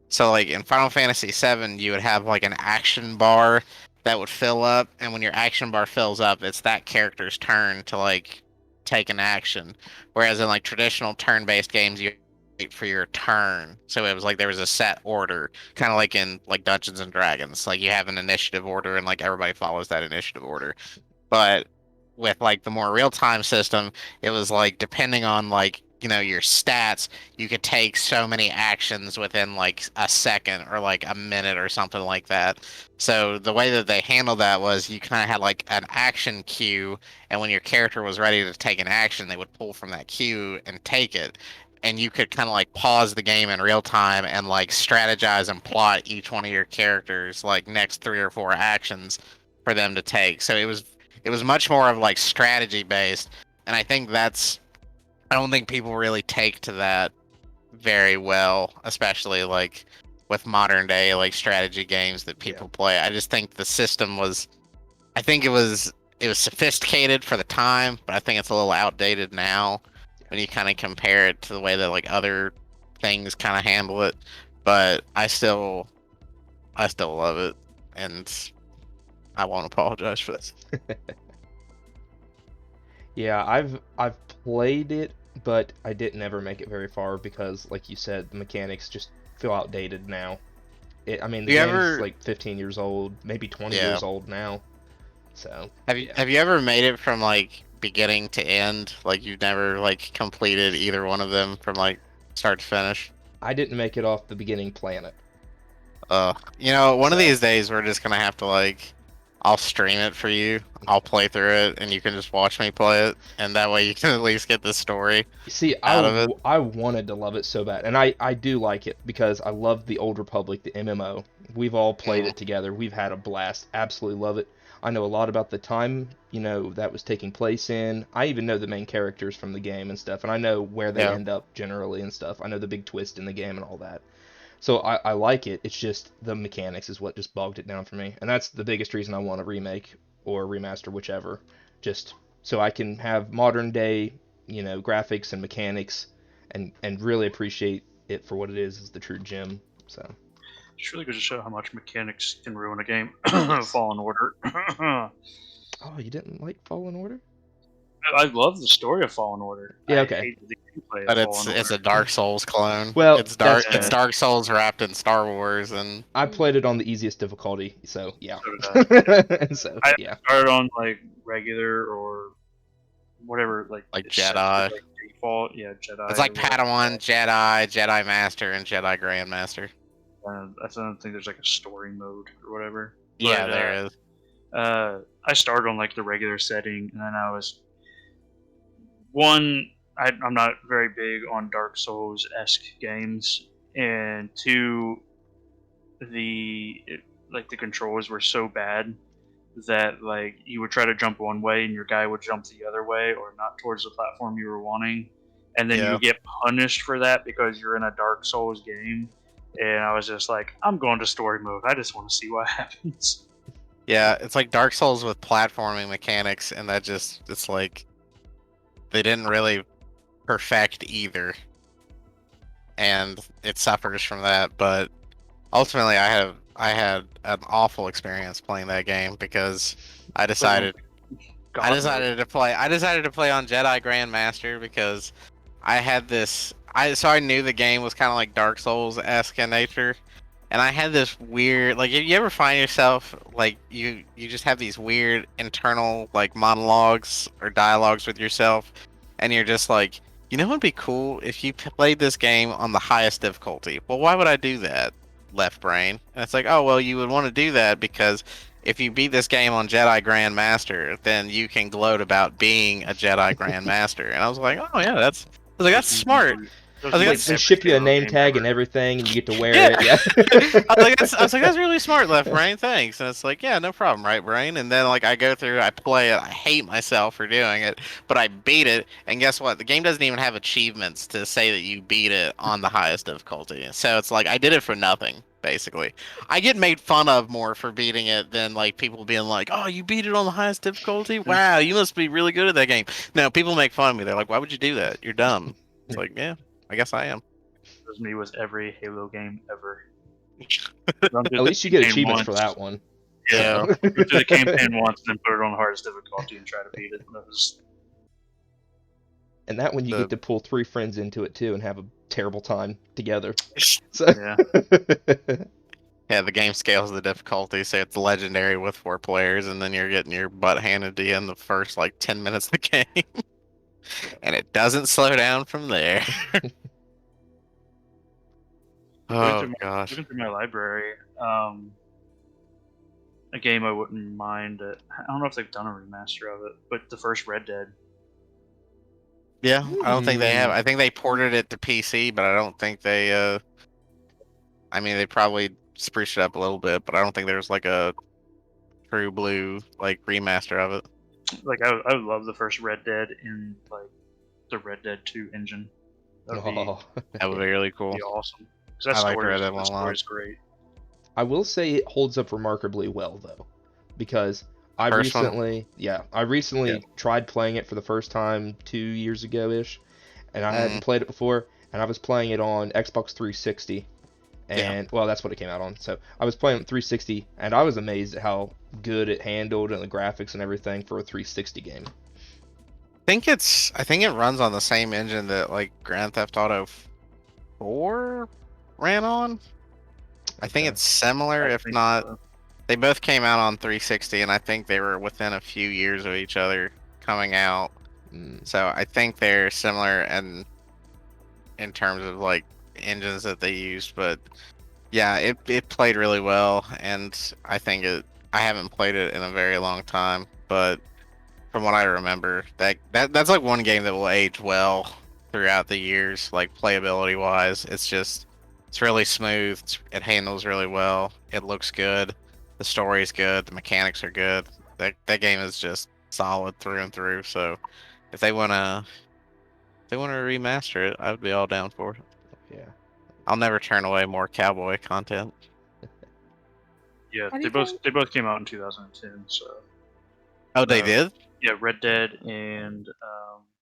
So like in Final Fantasy VII, you would have like an action bar that would fill up, and when your action bar fills up, it's that character's turn to like take an action. Whereas in like traditional turn-based games, you wait for your turn. So it was like there was a set order, kind of like in like Dungeons and Dragons. Like you have an initiative order, and like everybody follows that initiative order. But with like the more real-time system, it was like depending on like your stats, you could take so many actions within like a second or like a minute or something like that. So the way that they handled that was you kind of had like an action queue, and when your character was ready to take an action, they would pull from that queue and take it. And you could kind of like pause the game in real time and like strategize and plot each one of your characters like next 3 or 4 actions for them to take. So it was much more of like strategy based, and I think I don't think people really take to that very well, especially like with modern day like strategy games that people play. I just think the system was sophisticated for the time, but I think it's a little outdated now when you kind of compare it to the way that like other things kind of handle it. But I still love it, and I won't apologize for this. Yeah, I've played it but I didn't ever make it very far because, like you said, the mechanics just feel outdated now. The game's like 15 years old, maybe 20 Yeah. years old now. So Have you ever made it from like beginning to end? Like you've never like completed either one of them from like start to finish? I didn't make it off the beginning planet. One of So- these days we're just gonna have to like, I'll stream it for you. I'll play through it, and you can just watch me play it, and that way you can at least get the story. See, out of it. I wanted to love it so bad, and I do like it because I love the Old Republic, the MMO. We've all played it together. We've had a blast. Absolutely love it. I know a lot about the time, that was taking place in. I even know the main characters from the game and stuff, and I know where they Yeah. end up generally and stuff. I know the big twist in the game and all that. So I like it. It's just the mechanics is what just bogged it down for me. And that's the biggest reason I want to remake or remaster, whichever. Just so I can have modern day, graphics and mechanics and really appreciate it for what it is the true gem. So It's really good to show how much mechanics can ruin a game. Fallen Order. Oh, you didn't like Fallen Order? I love the story of Fallen Order. Yeah, I okay. hate the gameplay But of it's Fallen it's a Order. Dark Souls clone. Well, it's Dark that's- it's Dark Souls wrapped in Star Wars, and I played it on the easiest difficulty, so yeah. So did And so I- yeah. started on like regular or whatever, like it's set to, Jedi. like, default. Yeah, Jedi. it's like or whatever. Padawan, Jedi, Jedi Master, and Jedi Grandmaster. I don't think there's like a story mode or whatever. Yeah, But, there is. I started on like the regular setting, and then I was I'm not very big on Dark Souls esque games, and two, the controls were so bad that like you would try to jump one way and your guy would jump the other way or not towards the platform you were wanting, and then Yeah. you get punished for that because you're in a Dark Souls game. And I was just like, I'm going to story mode. I just want to see what happens. Yeah, it's like Dark Souls with platforming mechanics, and it's like they didn't really perfect either, and it suffers from that. But ultimately, I had an awful experience playing that game because I decided God I decided to play on Jedi Grandmaster because I had this. I knew the game was kind of like Dark Souls-esque in nature, and I had this weird, like, if you ever find yourself like you just have these weird internal like monologues or dialogues with yourself, and you're just like, what'd be cool if you played this game on the highest difficulty? Well, why would I do that, left brain? And it's like, oh well, you would want to do that because if you beat this game on Jedi Grandmaster, then you can gloat about being a Jedi Grandmaster. And I was like, oh yeah, that's smart. I was like, Like, they ship you a name tag and everything, and you get to wear Yeah. it. Yeah. I was like, that's really smart, left brain. Thanks. And it's like, yeah, no problem, right brain. And then like I go through, I play it. I hate myself for doing it, but I beat it. And guess what? The game doesn't even have achievements to say that you beat it on the highest difficulty. So it's like I did it for nothing, basically. I get made fun of more for beating it than like people being like, oh, you beat it on the highest difficulty? Wow, you must be really good at that game. No, people make fun of me. They're like, why would you do that? You're dumb. It's like, yeah. I guess I am. It was me with every Halo game ever. At least you get achievements for that one. Yeah, go through the campaign once and then put it on the hardest difficulty and try to beat it. That was And that one you The- get to pull 3 friends into it too and have a terrible time together. So yeah. Yeah, the game scales the difficulty, so it's legendary with 4 players, and then you're getting your butt handed to you in the first like 10 minutes of the game. And it doesn't slow down from there. Oh gosh. Looking through my library, a game I wouldn't mind. I don't know if they've done a remaster of it, but the first Red Dead. Yeah, I don't think they have. I think they ported it to PC, but I don't think they I mean they probably spruced it up a little bit, but I don't think there's like a true blue like remaster of it. Like I would love the first Red Dead in like the Red Dead 2 engine. That would Oh. That would be really cool. be awesome. 'Cause that I like story Red is- Dead that one a lot. story is great. I will say it holds up remarkably well though, because I First one? recently, Yeah. tried playing it for the first time 2 years ago ish, and I Mm. hadn't played it before, and I was playing it on Xbox 360, and well, that's what it came out on. So I was playing it 360, and I was amazed at how good it handled and the graphics and everything for a 360 game. I think it runs on the same engine that like Grand Theft Auto 4 ran on. I think Okay. it's similar, I if think not. so. They both came out on 360, and I think they were within a few years of each other coming out. Mm, So I think they're similar in terms of like engines that they used, but yeah, it played really well, and I think I haven't played it in a very long time, but from what I remember, that's like one game that will age well throughout the years, like playability wise. It's really smooth. It handles really well. It looks good. The story's good. The mechanics are good. That game is just solid through and through. So if they wanna remaster it, I would be all down for it. yeah. I'll never turn away more cowboy content. Yeah, Have they you both came out in 2010. So Oh, they Uh, did? yeah, Red Dead and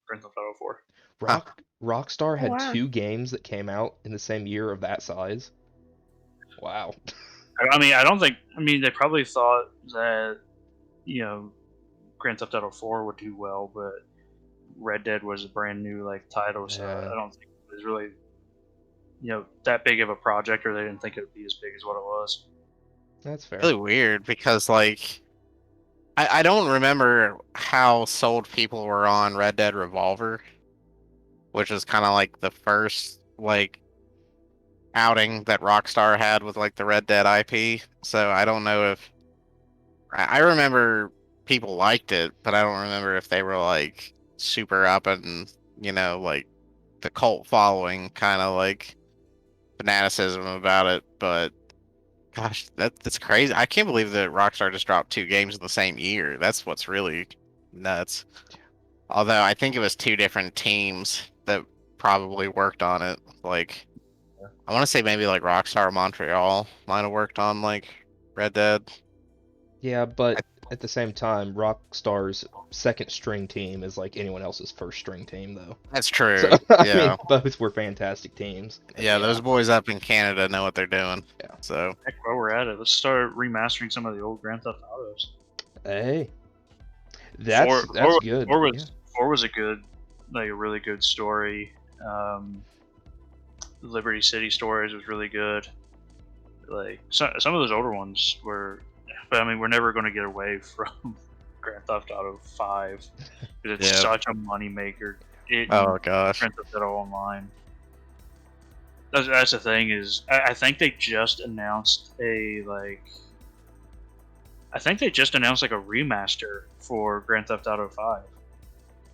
Grand Theft Auto 4. Huh. Rockstar Oh, had wow. 2 games that came out in the same year of that size. Wow. I mean, I don't think. I mean, they probably thought that Grand Theft Auto 4 would do well, but Red Dead was a brand new like title, so Yeah. I don't think it was really that big of a project, or they didn't think it would be as big as what it was. That's fair. Really weird because like I don't remember how sold people were on Red Dead Revolver, which was kind of like the first like outing that Rockstar had with like the Red Dead IP. So I don't know if I remember people liked it, but I don't remember if they were like super up and like the cult following kind of like fanaticism about it. But gosh, that's crazy. I can't believe that Rockstar just dropped 2 games in the same year. That's what's really nuts. Although I think it was 2 different teams that probably worked on it. Like I want to say maybe like Rockstar Montreal might have worked on like Red Dead. Yeah, I, but at the same time, Rockstar's second string team is like anyone else's first string team, though. that's So true. I mean, Yeah. both were fantastic teams. Yeah, Yeah. those boys up in Canada know what they're doing. Yeah. So Heck, while we're at it, let's start remastering some of the old Grand Theft Autos. Hey, Four, that's four, good. four was Yeah. four was a really good story. Liberty City Stories was really good. Like some of those older ones were, but I mean, we're never going to get away from Grand Theft Auto 5 because it's Yeah. such a moneymaker. oh gosh. Grand Theft Auto Online. That's the thing is, I think they just announced I think they just announced like a remaster for Grand Theft Auto 5.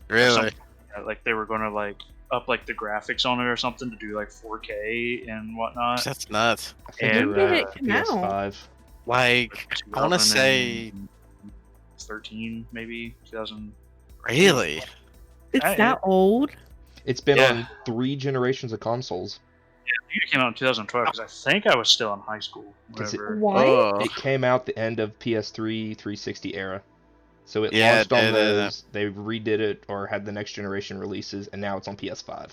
Really? Like they were going to like up like the graphics on it or something to do like 4K and whatnot. That's nuts. I think And, they're When did it come out? PS5. Like I want to say 13 maybe 2000. really. It's I- that old? It's been Yeah. on 3 generations of consoles. I think it came out in 2012 because I think I was still in high school. Does it- Whenever. What? Oh, It came out the end of PS3 360 era. So it Yeah, launched on it did, those, they redid it or had the next generation releases, and now it's on PS5.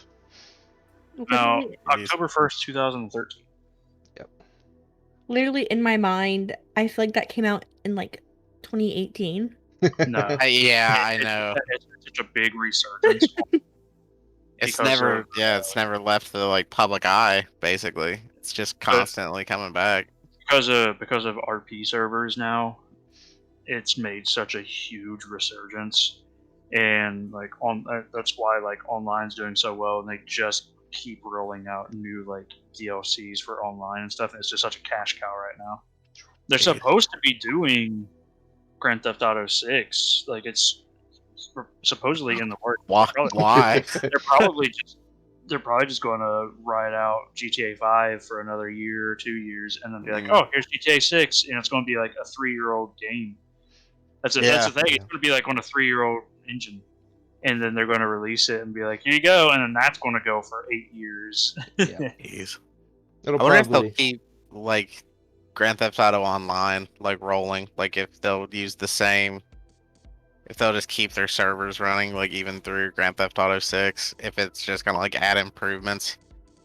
No, Literally- October 1st, 2013. Literally in my mind, I feel like that came out in like 2018. No, yeah, I know. It's such a big resurgence. It's because never, of, it's never left the like public eye. Basically, it's just constantly coming back. because of RP servers now. It's made such a huge resurgence, and like that's why like online's doing so well, and they just keep rolling out new like DLCs for online and stuff. And it's just such a cash cow right now. They're Jeez. supposed to be doing Grand Theft Auto 6, like it's supposedly in the works. Why? Why? They're probably just going to ride out GTA 5 for another year or 2 years, and then be like, Mm. "Oh, here's GTA 6," and it's going to be like a 3-year-old game. That's the thing. Yeah. It's going to be like on a 3-year-old engine, and then they're going to release it and be like, "Here you go," and then that's going to go for 8 years. Yeah. Jeez. It'll I wonder if probably they'll keep like Grand Theft Auto Online like rolling. Like if they'll use the same. If they'll just keep their servers running, like even through Grand Theft Auto 6, if it's just gonna like add improvements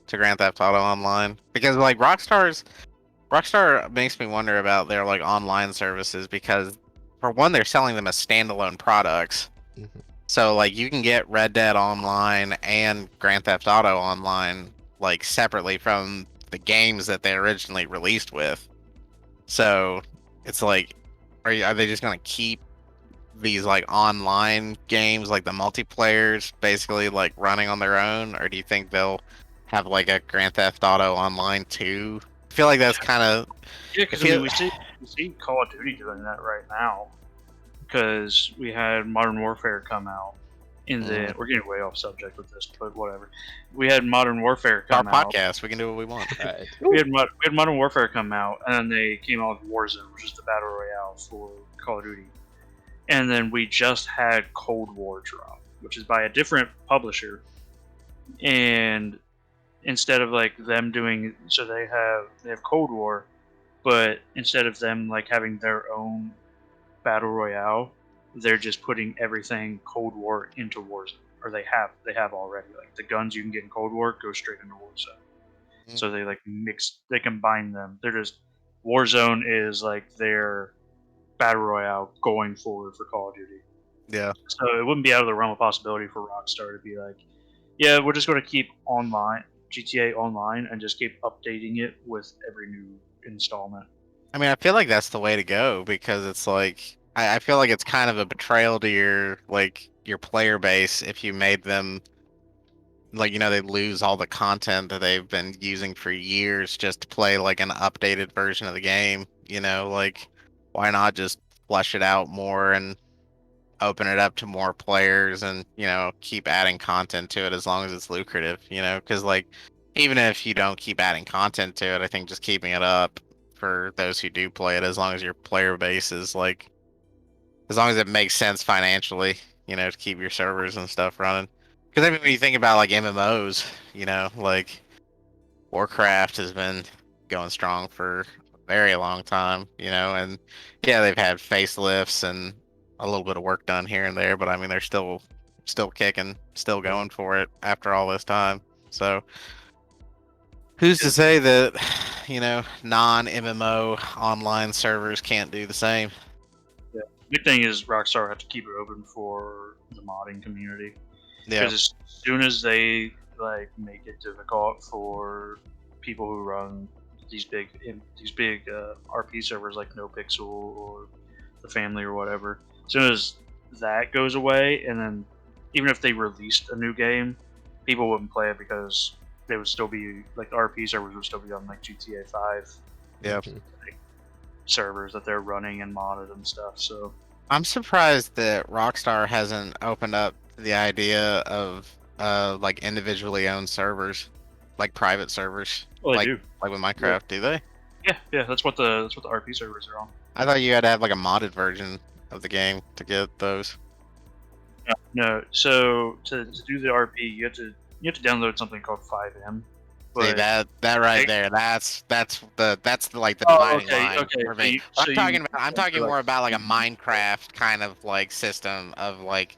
to Grand Theft Auto Online, because like Rockstar makes me wonder about their like online services because for one they're selling them as standalone products, Mhm. So like you can get Red Dead Online and Grand Theft Auto Online like separately from the games that they originally released with. So it's like, are they just gonna keep these like online games, like the multiplayers, basically like running on their own, or do you think they'll have like a Grand Theft Auto Online 2? I feel like that's kind of. Yeah, because I mean, we see Call of Duty doing that right now. Because we had Modern Warfare come out, and then we're getting way off subject with this, but whatever. We had Modern Warfare Our come out. podcast, we can do what we want. Right. We had Modern Warfare come out, and then they came out with Warzone, which is the battle royale for Call of Duty. And then we just had Cold War drop, which is by a different publisher. And instead of like them doing, so they have Cold War, but instead of them like having their own battle royale, they're just putting everything Cold War into Warzone, or they have already. Like the guns you can get in Cold War go straight into Warzone. So they like they combine them. They're just Warzone is like their battle royale going forward for Call of Duty. Yeah. So it wouldn't be out of the realm of possibility for Rockstar to be like, yeah, we're just going to keep GTA Online, and just keep updating it with every new installment. I mean, I feel like that's the way to go because it's like I feel like it's kind of a betrayal to your player base if you made them like they lose all the content that they've been using for years just to play like an updated version of the game. Like why not just flesh it out more and open it up to more players and keep adding content to it as long as it's lucrative. Because like even if you don't keep adding content to it, I think just keeping it up for those who do play it, as long as your player base is like, as long as it makes sense financially, to keep your servers and stuff running. Because I mean, when you think about like MMOs, like Warcraft has been going strong for a very long time, and yeah, they've had facelifts and a little bit of work done here and there, but I mean, they're still kicking, still going for it after all this time. So who's to say that, non-MMO online servers can't do the same? Yeah. Big thing is Rockstar have to keep it open for the modding community. Yeah. Because as soon as they like make it difficult for people who run these big RP servers like NoPixel or the Family or whatever, as soon as that goes away, and then even if they released a new game, people wouldn't play it because they would still be like the RP servers would still be on like GTA 5 Yeah. servers that they're running and modded and stuff. So I'm surprised that Rockstar hasn't opened up the idea of like individually owned servers, like private servers. well, they like do. like with Minecraft, do they? Yeah, that's what the RP servers are on. I thought you had to have like a modded version of the game to get those. No, so to do the RP, you have to download something called 5M. See that right there. That's the like the Oh, dividing okay, line okay, for so me. you- I'm so talking you- about. I'm talking more about like a Minecraft kind of like system of like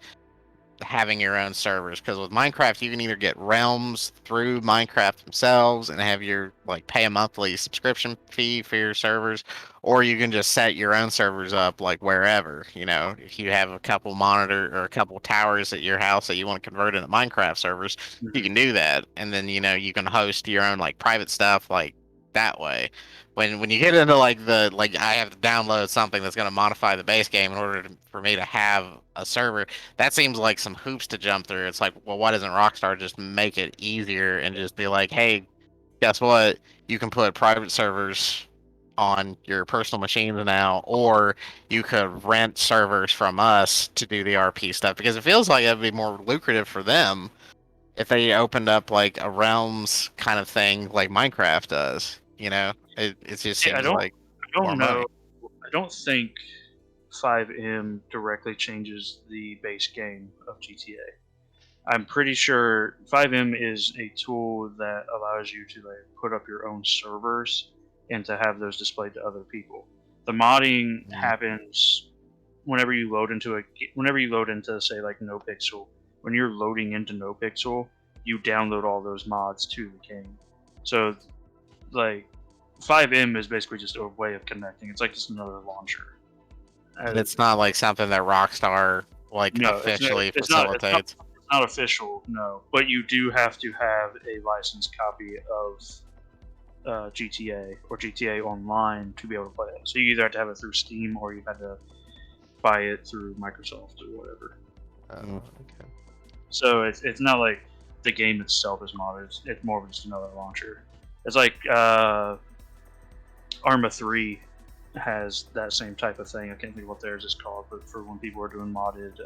having your own servers, because with Minecraft you can either get realms through Minecraft themselves and have your like pay a monthly subscription fee for your servers, or you can just set your own servers up like wherever. If you have a couple monitor or a couple towers at your house that you want to convert into Minecraft servers, you can do that, and then you can host your own like private stuff like that way. When you get into like I have to download something that's going to modify the base game in order for me to have a server, that seems like some hoops to jump through. It's like, well, why doesn't Rockstar just make it easier and just be like, hey, guess what? You can put private servers on your personal machines now, or you could rent servers from us to do the RP stuff, because it feels like it'd be more lucrative for them if they opened up like a realms kind of thing like Minecraft does. It just seems I don't more know. money. I don't think 5M directly changes the base game of GTA. I'm pretty sure 5M is a tool that allows you to like put up your own servers and to have those displayed to other people. The modding happens whenever you load into say like NoPixel. When you're loading into NoPixel, you download all those mods to the game. So like 5M is basically just a way of connecting. It's like just another launcher. And it's not like something that Rockstar like No, officially it's not facilitates. it's not official, no. But you do have to have a licensed copy of GTA or GTA Online to be able to play it. So you either have to have it through Steam or you have to buy it through Microsoft or whatever. Okay. So it's not like the game itself is modded. It's more of just another launcher. It's like Arma 3 has that same type of thing. I can't think of what theirs is called, but for when people are doing modded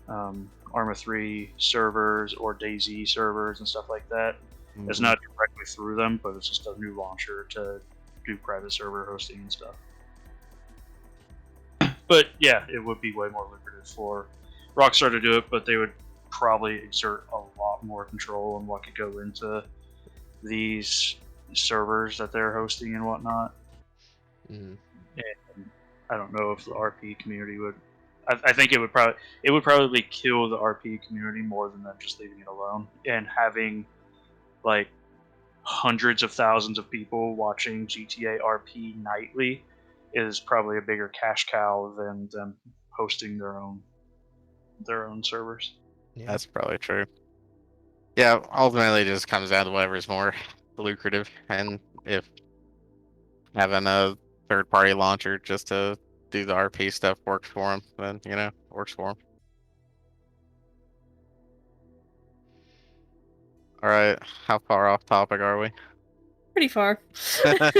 Arma 3 servers or DayZ servers and stuff like that, it's not directly through them, but it's just a new launcher to do private server hosting and stuff. But yeah, it would be way more lucrative for Rockstar to do it, but they would probably exert a lot more control on what could go into these servers that they're hosting and whatnot. Mm. And I don't know if the RP community would. I think it would probably kill the RP community more than them just leaving it alone and having like hundreds of thousands of people watching GTA RP nightly is probably a bigger cash cow than them hosting their own servers. Yeah. That's probably true. Yeah, ultimately it just comes down to whatever's more lucrative, and if having a third-party launcher just to do the RP stuff works for them, then works for them. All right, how far off topic are we? Pretty far. Yeah,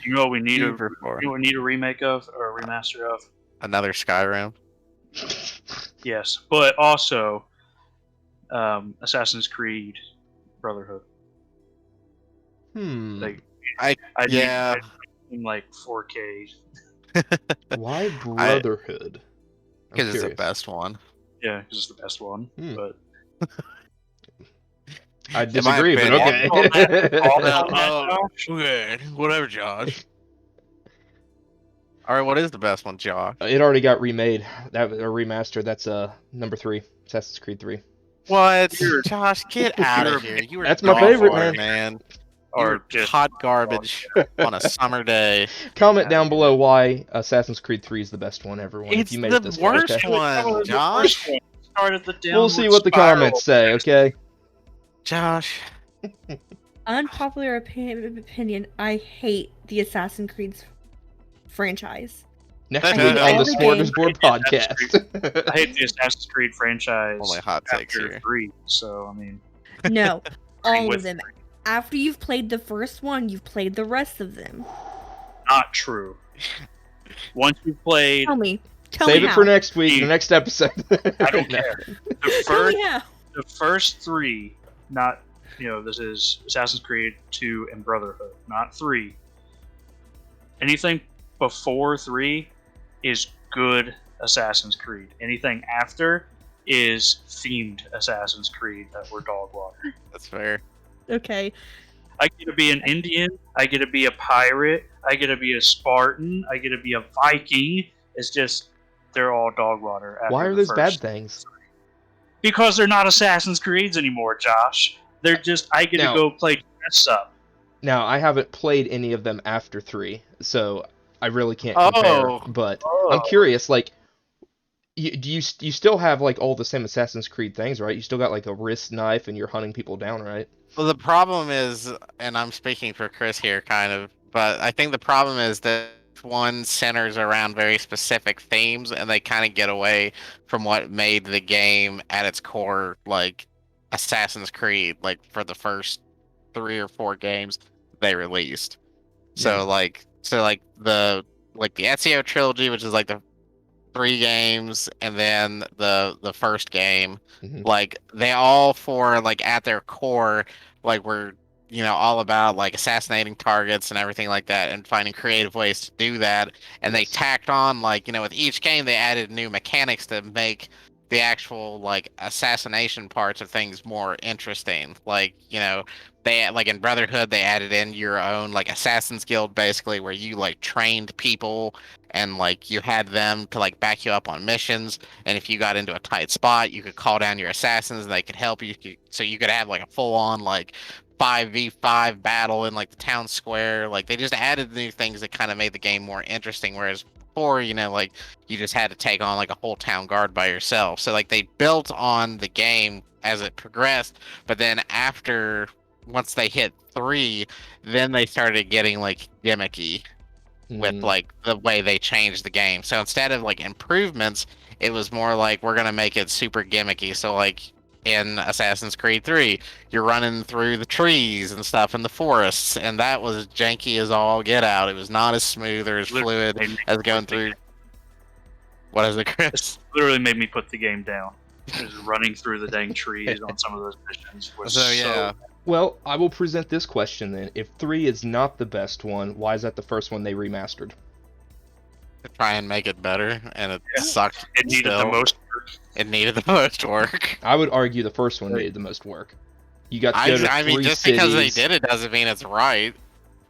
you know what we need Super far. we need a remake of or a remaster of? Another Skyrim. Yes, but also Assassin's Creed Brotherhood. Like I yeah. need in like 4K. Why Brotherhood? I'm Because it's the curious. best one. Yeah, because it's the best one. But I disagree, but opinion. okay. Okay, whatever, Josh. All right, what is the best one, Josh? It already got remade. That was a remaster. That's number 3, Assassin's Creed 3. What? Josh, get out of here. You were That's my gone favorite, for it, man. You Or were just hot garbage on a summer day. Comment down below why Assassin's Creed 3 is the best one ever. If It's you made the it this far, worst okay? one, Josh. Started the We'll see downward what the spiral. comments say, okay? Josh. Unpopular opinion. I hate the Assassin's Creed franchise. Next I week hate on all the the Smorgasboard games. Podcast. I hate the Assassin's Creed franchise. Only hot takes after here. 3, so I mean, No, all with of them. After you've played the first one, you've played the rest of them. not true. Once you played, Tell me Save it how. for next week, the next episode. I don't No. care. Tell me how. The first 3, not this is Assassin's Creed 2 and Brotherhood, not 3. Anything before 3 is good Assassin's Creed. Anything after is themed Assassin's Creed that were dog water. That's fair. Okay. I get to be an Indian. I get to be a pirate. I get to be a Spartan. I get to be a Viking. It's just they're all dog water. Why are those bad things? Because they're not Assassin's Creeds anymore, Josh. They're just I get Now- to go play dress up. Now, I haven't played any of them after 3, so I really can't compare. Oh. But I'm curious, like, do you still have like all the same Assassin's Creed things, right? You still got like a wrist knife and you're hunting people down, right? Well, the problem is, and I'm speaking for Chris here, kind of, but I think the problem is that one centers around very specific themes, and they kind of get away from what made the game at its core, like Assassin's Creed, like for the first 3 or 4 games they released. So the Ezio trilogy, which is like the 3 games, and then the first game, Mhm. like they all 4 like at their core like were all about like assassinating targets and everything like that, and finding creative ways to do that. And they tacked on like with each game they added new mechanics to make the actual like assassination parts of things more interesting. Like they like in Brotherhood they added in your own like Assassin's Guild, basically, where you like trained people and like you had them to like back you up on missions, and if you got into a tight spot you could call down your assassins and they could help you, so you could have like a full on like 5v5 battle in like the town square. Like they just added new things that kind of made the game more interesting, whereas before, like you just had to take on like a whole town guard by yourself. So like they built on the game as it progressed, but then once they hit 3, then they started getting like gimmicky with like the way they changed the game. So instead of like improvements, it was more like we're gonna make it super gimmicky. So like in Assassin's Creed 3, you're running through the trees and stuff in the forests, and that was janky as all get out. It was not as smooth or as fluid as going through. What is it, Chris? Literally made me put the game down. Just running through the dang trees on some of those missions was so. Well, I will present this question then. If 3 is not the best one, why is that the first one they remastered? To try and make it better, and it sucked. It needed the most work. It needed the most work. I would argue the first one needed the most work. You got to go to I mean, three just cities. because they did it doesn't mean it's right.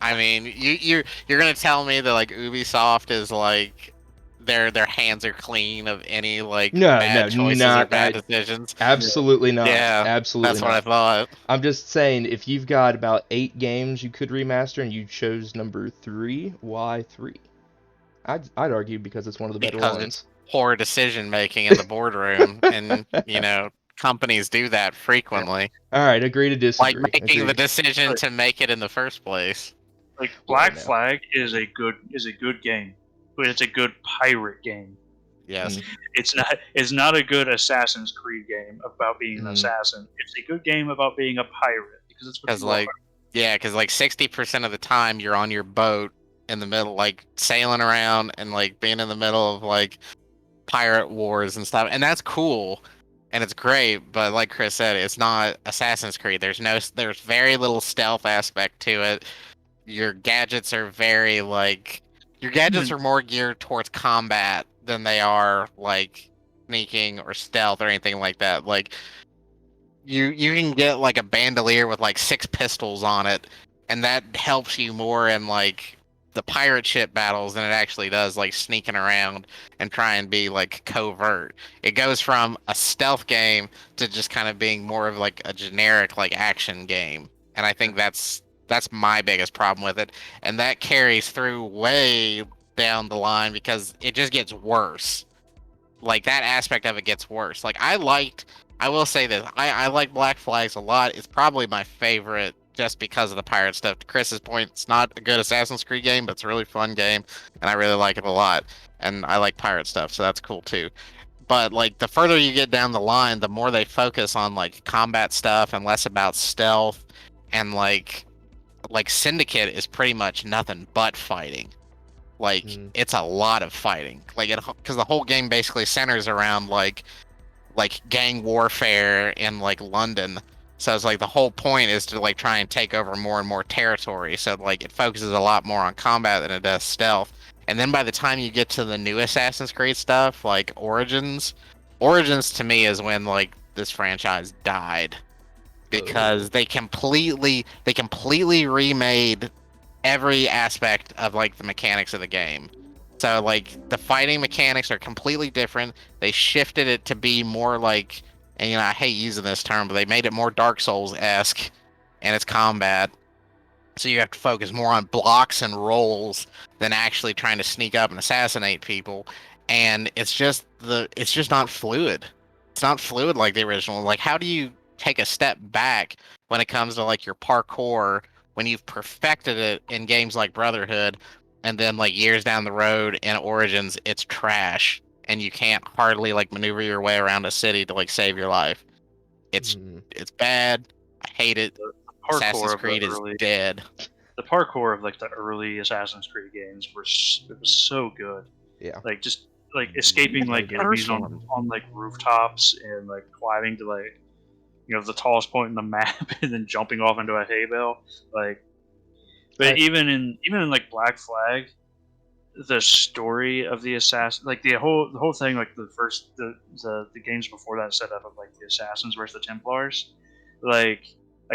I mean, you're gonna tell me that like Ubisoft is like their hands are clean of any like bad choices or bad decisions. Absolutely not. Yeah, absolutely. That's not. what I thought. I'm just saying, if you've got about 8 games you could remaster and you chose number 3, why 3? I'd argue because it's one of the better ones. It's poor decision making in the boardroom, and companies do that frequently. All right, agree to disagree. Like making the decision to make it in the first place. Like Black Flag is a good game, but it's a good pirate game. Yes. It's not a good Assassin's Creed game about being an assassin. It's a good game about being a pirate because it's what you are. Yeah, because like 60% of the time you're on your boat in the middle, like sailing around and like being in the middle of like pirate wars and stuff, and that's cool and it's great. But like Chris said, it's not Assassin's Creed. There's very little stealth aspect to it. Your gadgets are more geared towards combat than they are like sneaking or stealth or anything like that. Like you can get like a bandolier with like 6 pistols on it, and that helps you more in like the pirate ship battles than it actually does like sneaking around and try and be like covert. It goes from a stealth game to just kind of being more of like a generic like action game, and I think that's my biggest problem with it, and that carries through way down the line because it just gets worse. Like that aspect of it gets worse. Like I will say this, I like Black Flags a lot. It's probably my favorite just because of the pirate stuff. To Chris's point, it's not a good Assassin's Creed game, but it's a really fun game, and I really like it a lot. And I like pirate stuff, so that's cool too. But like the further you get down the line, the more they focus on like combat stuff and less about stealth, and like Syndicate is pretty much nothing but fighting. Like it's a lot of fighting. Like because the whole game basically centers around like gang warfare in like London. So it's like the whole point is to like try and take over more and more territory. So like it focuses a lot more on combat than it does stealth. And then by the time you get to the new Assassin's Creed stuff, like Origins to me is when like this franchise died, because they completely remade every aspect of like the mechanics of the game. So like the fighting mechanics are completely different. They shifted it to be more like, and I hate using this term, but they made it more Dark Souls-esque in its combat. So you have to focus more on blocks and rolls than actually trying to sneak up and assassinate people. And it's just not fluid. It's not fluid like the original. Like how do you take a step back when it comes to like your parkour when you've perfected it in games like Brotherhood, and then like years down the road in Origins it's trash and you can't hardly like maneuver your way around a city to like save your life. It's bad. I hate it. Assassin's Creed is dead. The parkour of like the early Assassin's Creed games was so good. Yeah. Like just like escaping like enemies on like rooftops and like climbing to like the tallest point in the map and then jumping off into a hay bale. Like, but even in like Black Flag, the story of the assassin, like the whole thing, like the games before that set up of like the assassins versus the Templars, like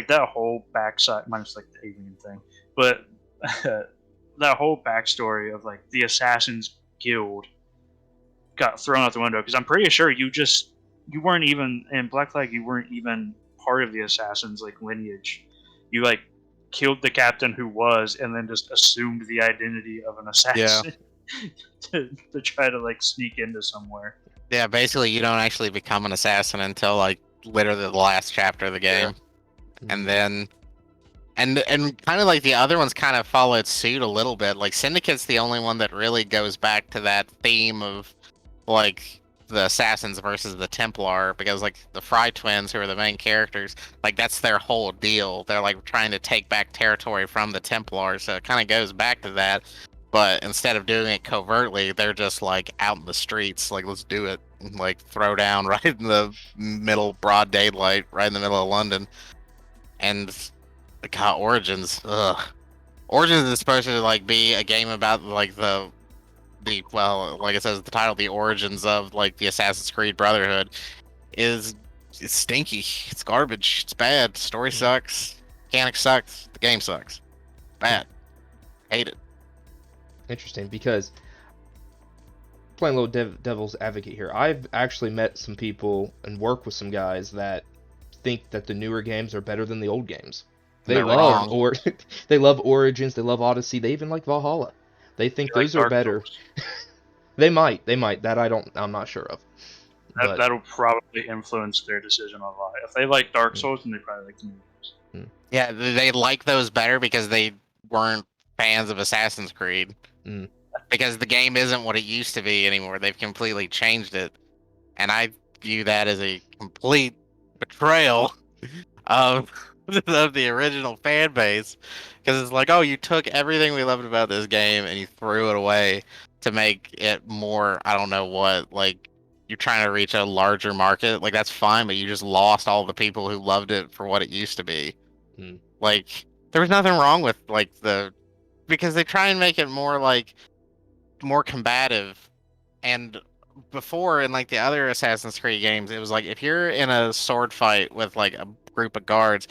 that whole backside minus like the alien thing, but that whole backstory of like the Assassins Guild got thrown out the window because I'm pretty sure you weren't even in Black Flag. You weren't even part of the Assassins like lineage. You like killed the captain who was, and then just assumed the identity of an assassin. to try to like sneak into somewhere. Yeah, basically, you don't actually become an assassin until like literally the last chapter of the game, and then, and kind of like the other ones kind of followed suit a little bit. Like Syndicate's the only one that really goes back to that theme of like the assassins versus the Templar, because like the Fry twins, who are the main characters, like that's their whole deal. They're like trying to take back territory from the Templars, so it kind of goes back to that. But instead of doing it covertly, they're just like out in the streets, like let's do it, like throw down right in the middle, broad daylight, right in the middle of London. And God, Origins, ugh. Origins is supposed to like be a game about like the well, like it says the title, the origins of like the Assassin's Creed Brotherhood, it's stinky. It's garbage. It's bad. Story sucks. Mechanics sucks. The game sucks. Bad. Hate it. Interesting, because playing a little devil's advocate here, I've actually met some people and worked with some guys that think that the newer games are better than the old games. They They're love wrong. they love Origins, they love Odyssey, they even like Valhalla. They think They like those are Dark better. Souls. They might. That I'm not sure of. But That'll probably influence their decision on life. If they like Dark Souls, then they probably like the new games. Yeah, they like those better because they weren't fans of Assassin's Creed. Mm. Because the game isn't what it used to be anymore. They've completely changed it. And I view that as a complete betrayal of the original fan base. Because it's like, oh, you took everything we loved about this game and you threw it away to make it more, I don't know what, like, you're trying to reach a larger market. Like, that's fine, but you just lost all the people who loved it for what it used to be. Mm. Like, there was nothing wrong with, like, because they try and make it more, like, more combative. And before, in like the other Assassin's Creed games, it was like if you're in a sword fight with like a group of guards,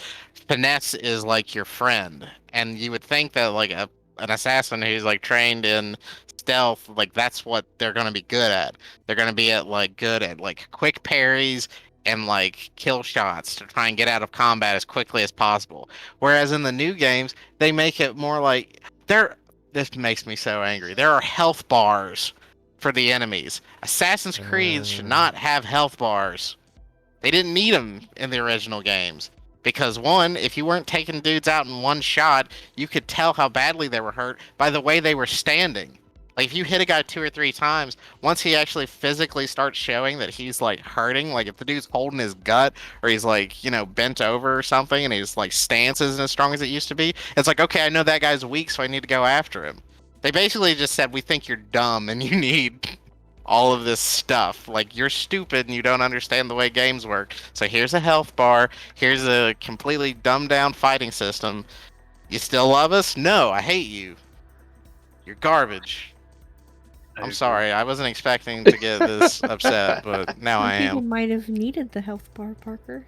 finesse is like your friend. And you would think that like an assassin who's like trained in stealth, like that's what they're gonna be good at. They're gonna be good at like quick parries and like kill shots to try and get out of combat as quickly as possible. Whereas in the new games, they make it more like this makes me so angry. There are health bars for the enemies. Assassin's Creed should not have health bars. They didn't need them in the original games. Because one, if you weren't taking dudes out in one shot, you could tell how badly they were hurt by the way they were standing. Like if you hit a guy 2 or 3 times, once he actually physically starts showing that he's like hurting, like if the dude's holding his gut or he's like, bent over or something and his like stance isn't as strong as it used to be, it's like, okay, I know that guy's weak, so I need to go after him. They basically just said, we think you're dumb and you need all of this stuff. Like, you're stupid and you don't understand the way games work. So here's a health bar. Here's a completely dumbed down fighting system. You still love us? No, I hate you. You're garbage. I'm sorry. I wasn't expecting to get this upset, but now I People am. might have needed the health bar, Parker.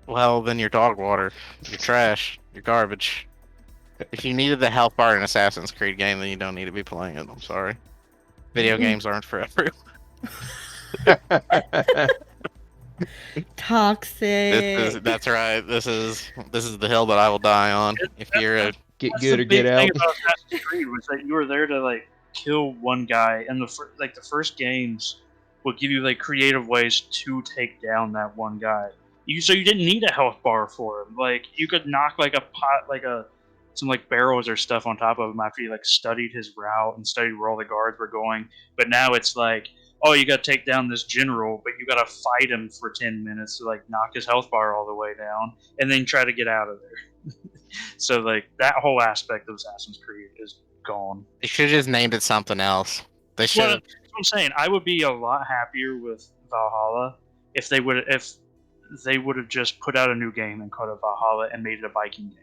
Well, then you're dog water. You're trash. You're garbage. If you needed the health bar in Assassin's Creed game, then you don't need to be playing it. I'm sorry. Video games aren't for everyone. Toxic. That's right. This is the hill that I will die on. If you're a Get That's good the or get big out. thing about Assassin's Creed was that you were there to like kill one guy, and the first games will give you like creative ways to take down that one guy. So you didn't need a health bar for him. Like you could knock like a pot, some like barrels or stuff on top of him after you like studied his route and studied where all the guards were going. But now it's like, oh, you got to take down this general, but you got to fight him for 10 minutes to like knock his health bar all the way down, and then try to get out of there. So like that whole aspect of Assassin's Creed is gone. They should have just named it something else. They should Well, have. that's what I'm saying. I would be a lot happier with Valhalla if they would have just put out a new game and called it Valhalla and made it a Viking game.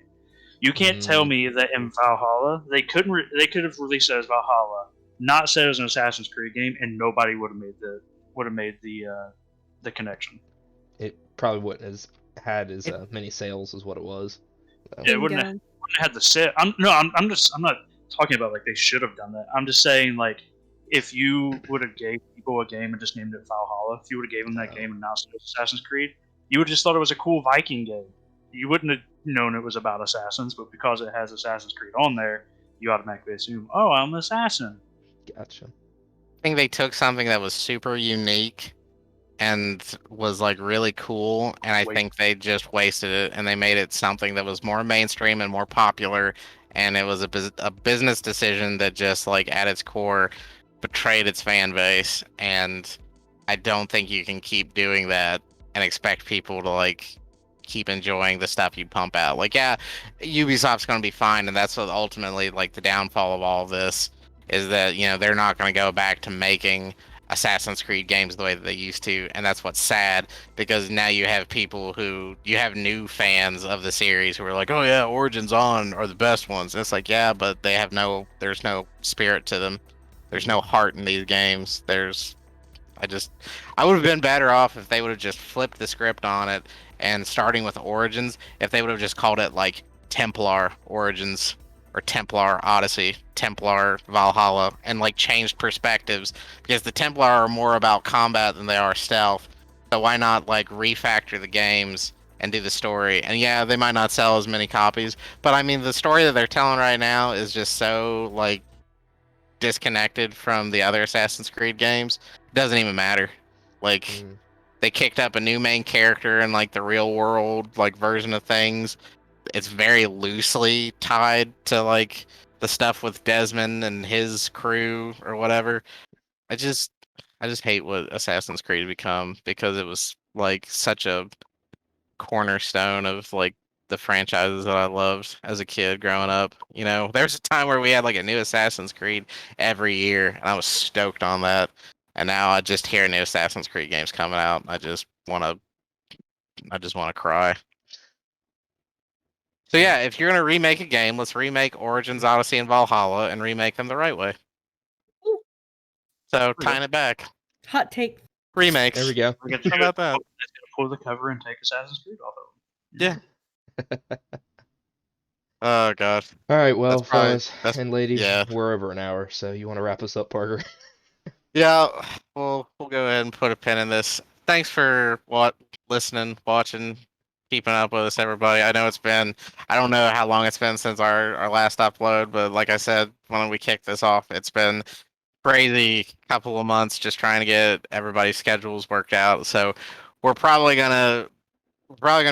You can't tell me that in Valhalla they could have released it as Valhalla, not said it was an Assassin's Creed game, and nobody would have made the connection. It probably wouldn't have had as many sales as what it was. Yeah, it wouldn't have had the set. I'm not talking about like they should have done that. I'm just saying like if you would have gave people a game and just named it Valhalla, if you would have gave them that game and not said it was Assassin's Creed, you would have just thought it was a cool Viking game. You wouldn't have known it was about assassins, but because it has Assassin's Creed on there, you automatically assume, oh, I'm an assassin. Gotcha. I think they took something that was super unique and was like really cool, and I think they just wasted it and they made it something that was more mainstream and more popular, and it was a business decision that just like at its core betrayed its fan base, and I don't think you can keep doing that and expect people to like keep enjoying the stuff you pump out. Like, yeah, Ubisoft's going to be fine, and that's what ultimately like the downfall of all of this is that, you know, they're not going to go back to making Assassin's Creed games the way that they used to, and that's what's sad because now you have you have new fans of the series who are like, oh yeah, Origins On are the best ones. And it's like, yeah, but there's no spirit to them. There's no heart in these games. I would have been better off if they would have just flipped the script on it and starting with Origins, if they would have just called it like Templar Origins or Templar Odyssey, Templar Valhalla, and like changed perspectives because the Templar are more about combat than they are stealth. So why not like refactor the games and do the story? And yeah, they might not sell as many copies, but I mean the story that they're telling right now is just so like disconnected from the other Assassin's Creed games. It doesn't even matter. Like they kicked up a new main character in like the real world like version of things. It's very loosely tied to like the stuff with Desmond and his crew or whatever. I just I just hate what Assassin's Creed become because it was like such a cornerstone of like the franchises that I loved as a kid growing up. You know, there was a time where we had like a new Assassin's Creed every year, and I was stoked on that. And now I just hear new Assassin's Creed games coming out. I just want to cry. So yeah, if you're gonna remake a game, let's remake Origins, Odyssey, and Valhalla, and remake them the right way. Ooh. So tying it back, Hot take. remakes. There we go. We're How about that? It's gonna pull the cover and take Assassin's Creed off of them. Yeah. Oh god. All right, well, That's probably- fellas and ladies, yeah. we're over an hour, so you want to wrap us up, Parker? Yeah, we'll go ahead and put a pin in this. Thanks for listening, watching, keeping up with us, everybody. I know I don't know how long it's been since our last upload, but like I said, when we kicked this off, it's been crazy couple of months just trying to get everybody's schedules worked out. So we're probably gonna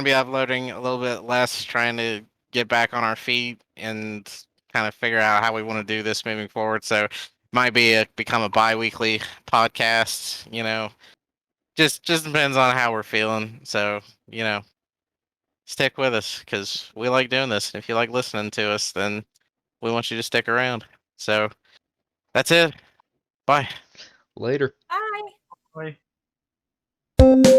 be uploading a little bit less, trying to get back on our feet and kind of figure out how we want to do this moving forward. So might become a bi-weekly podcast, you know. Just depends on how we're feeling. So, you know, stick with us because we like doing this. And if you like listening to us, then we want you to stick around. So that's it. Bye. Later. Bye. Bye.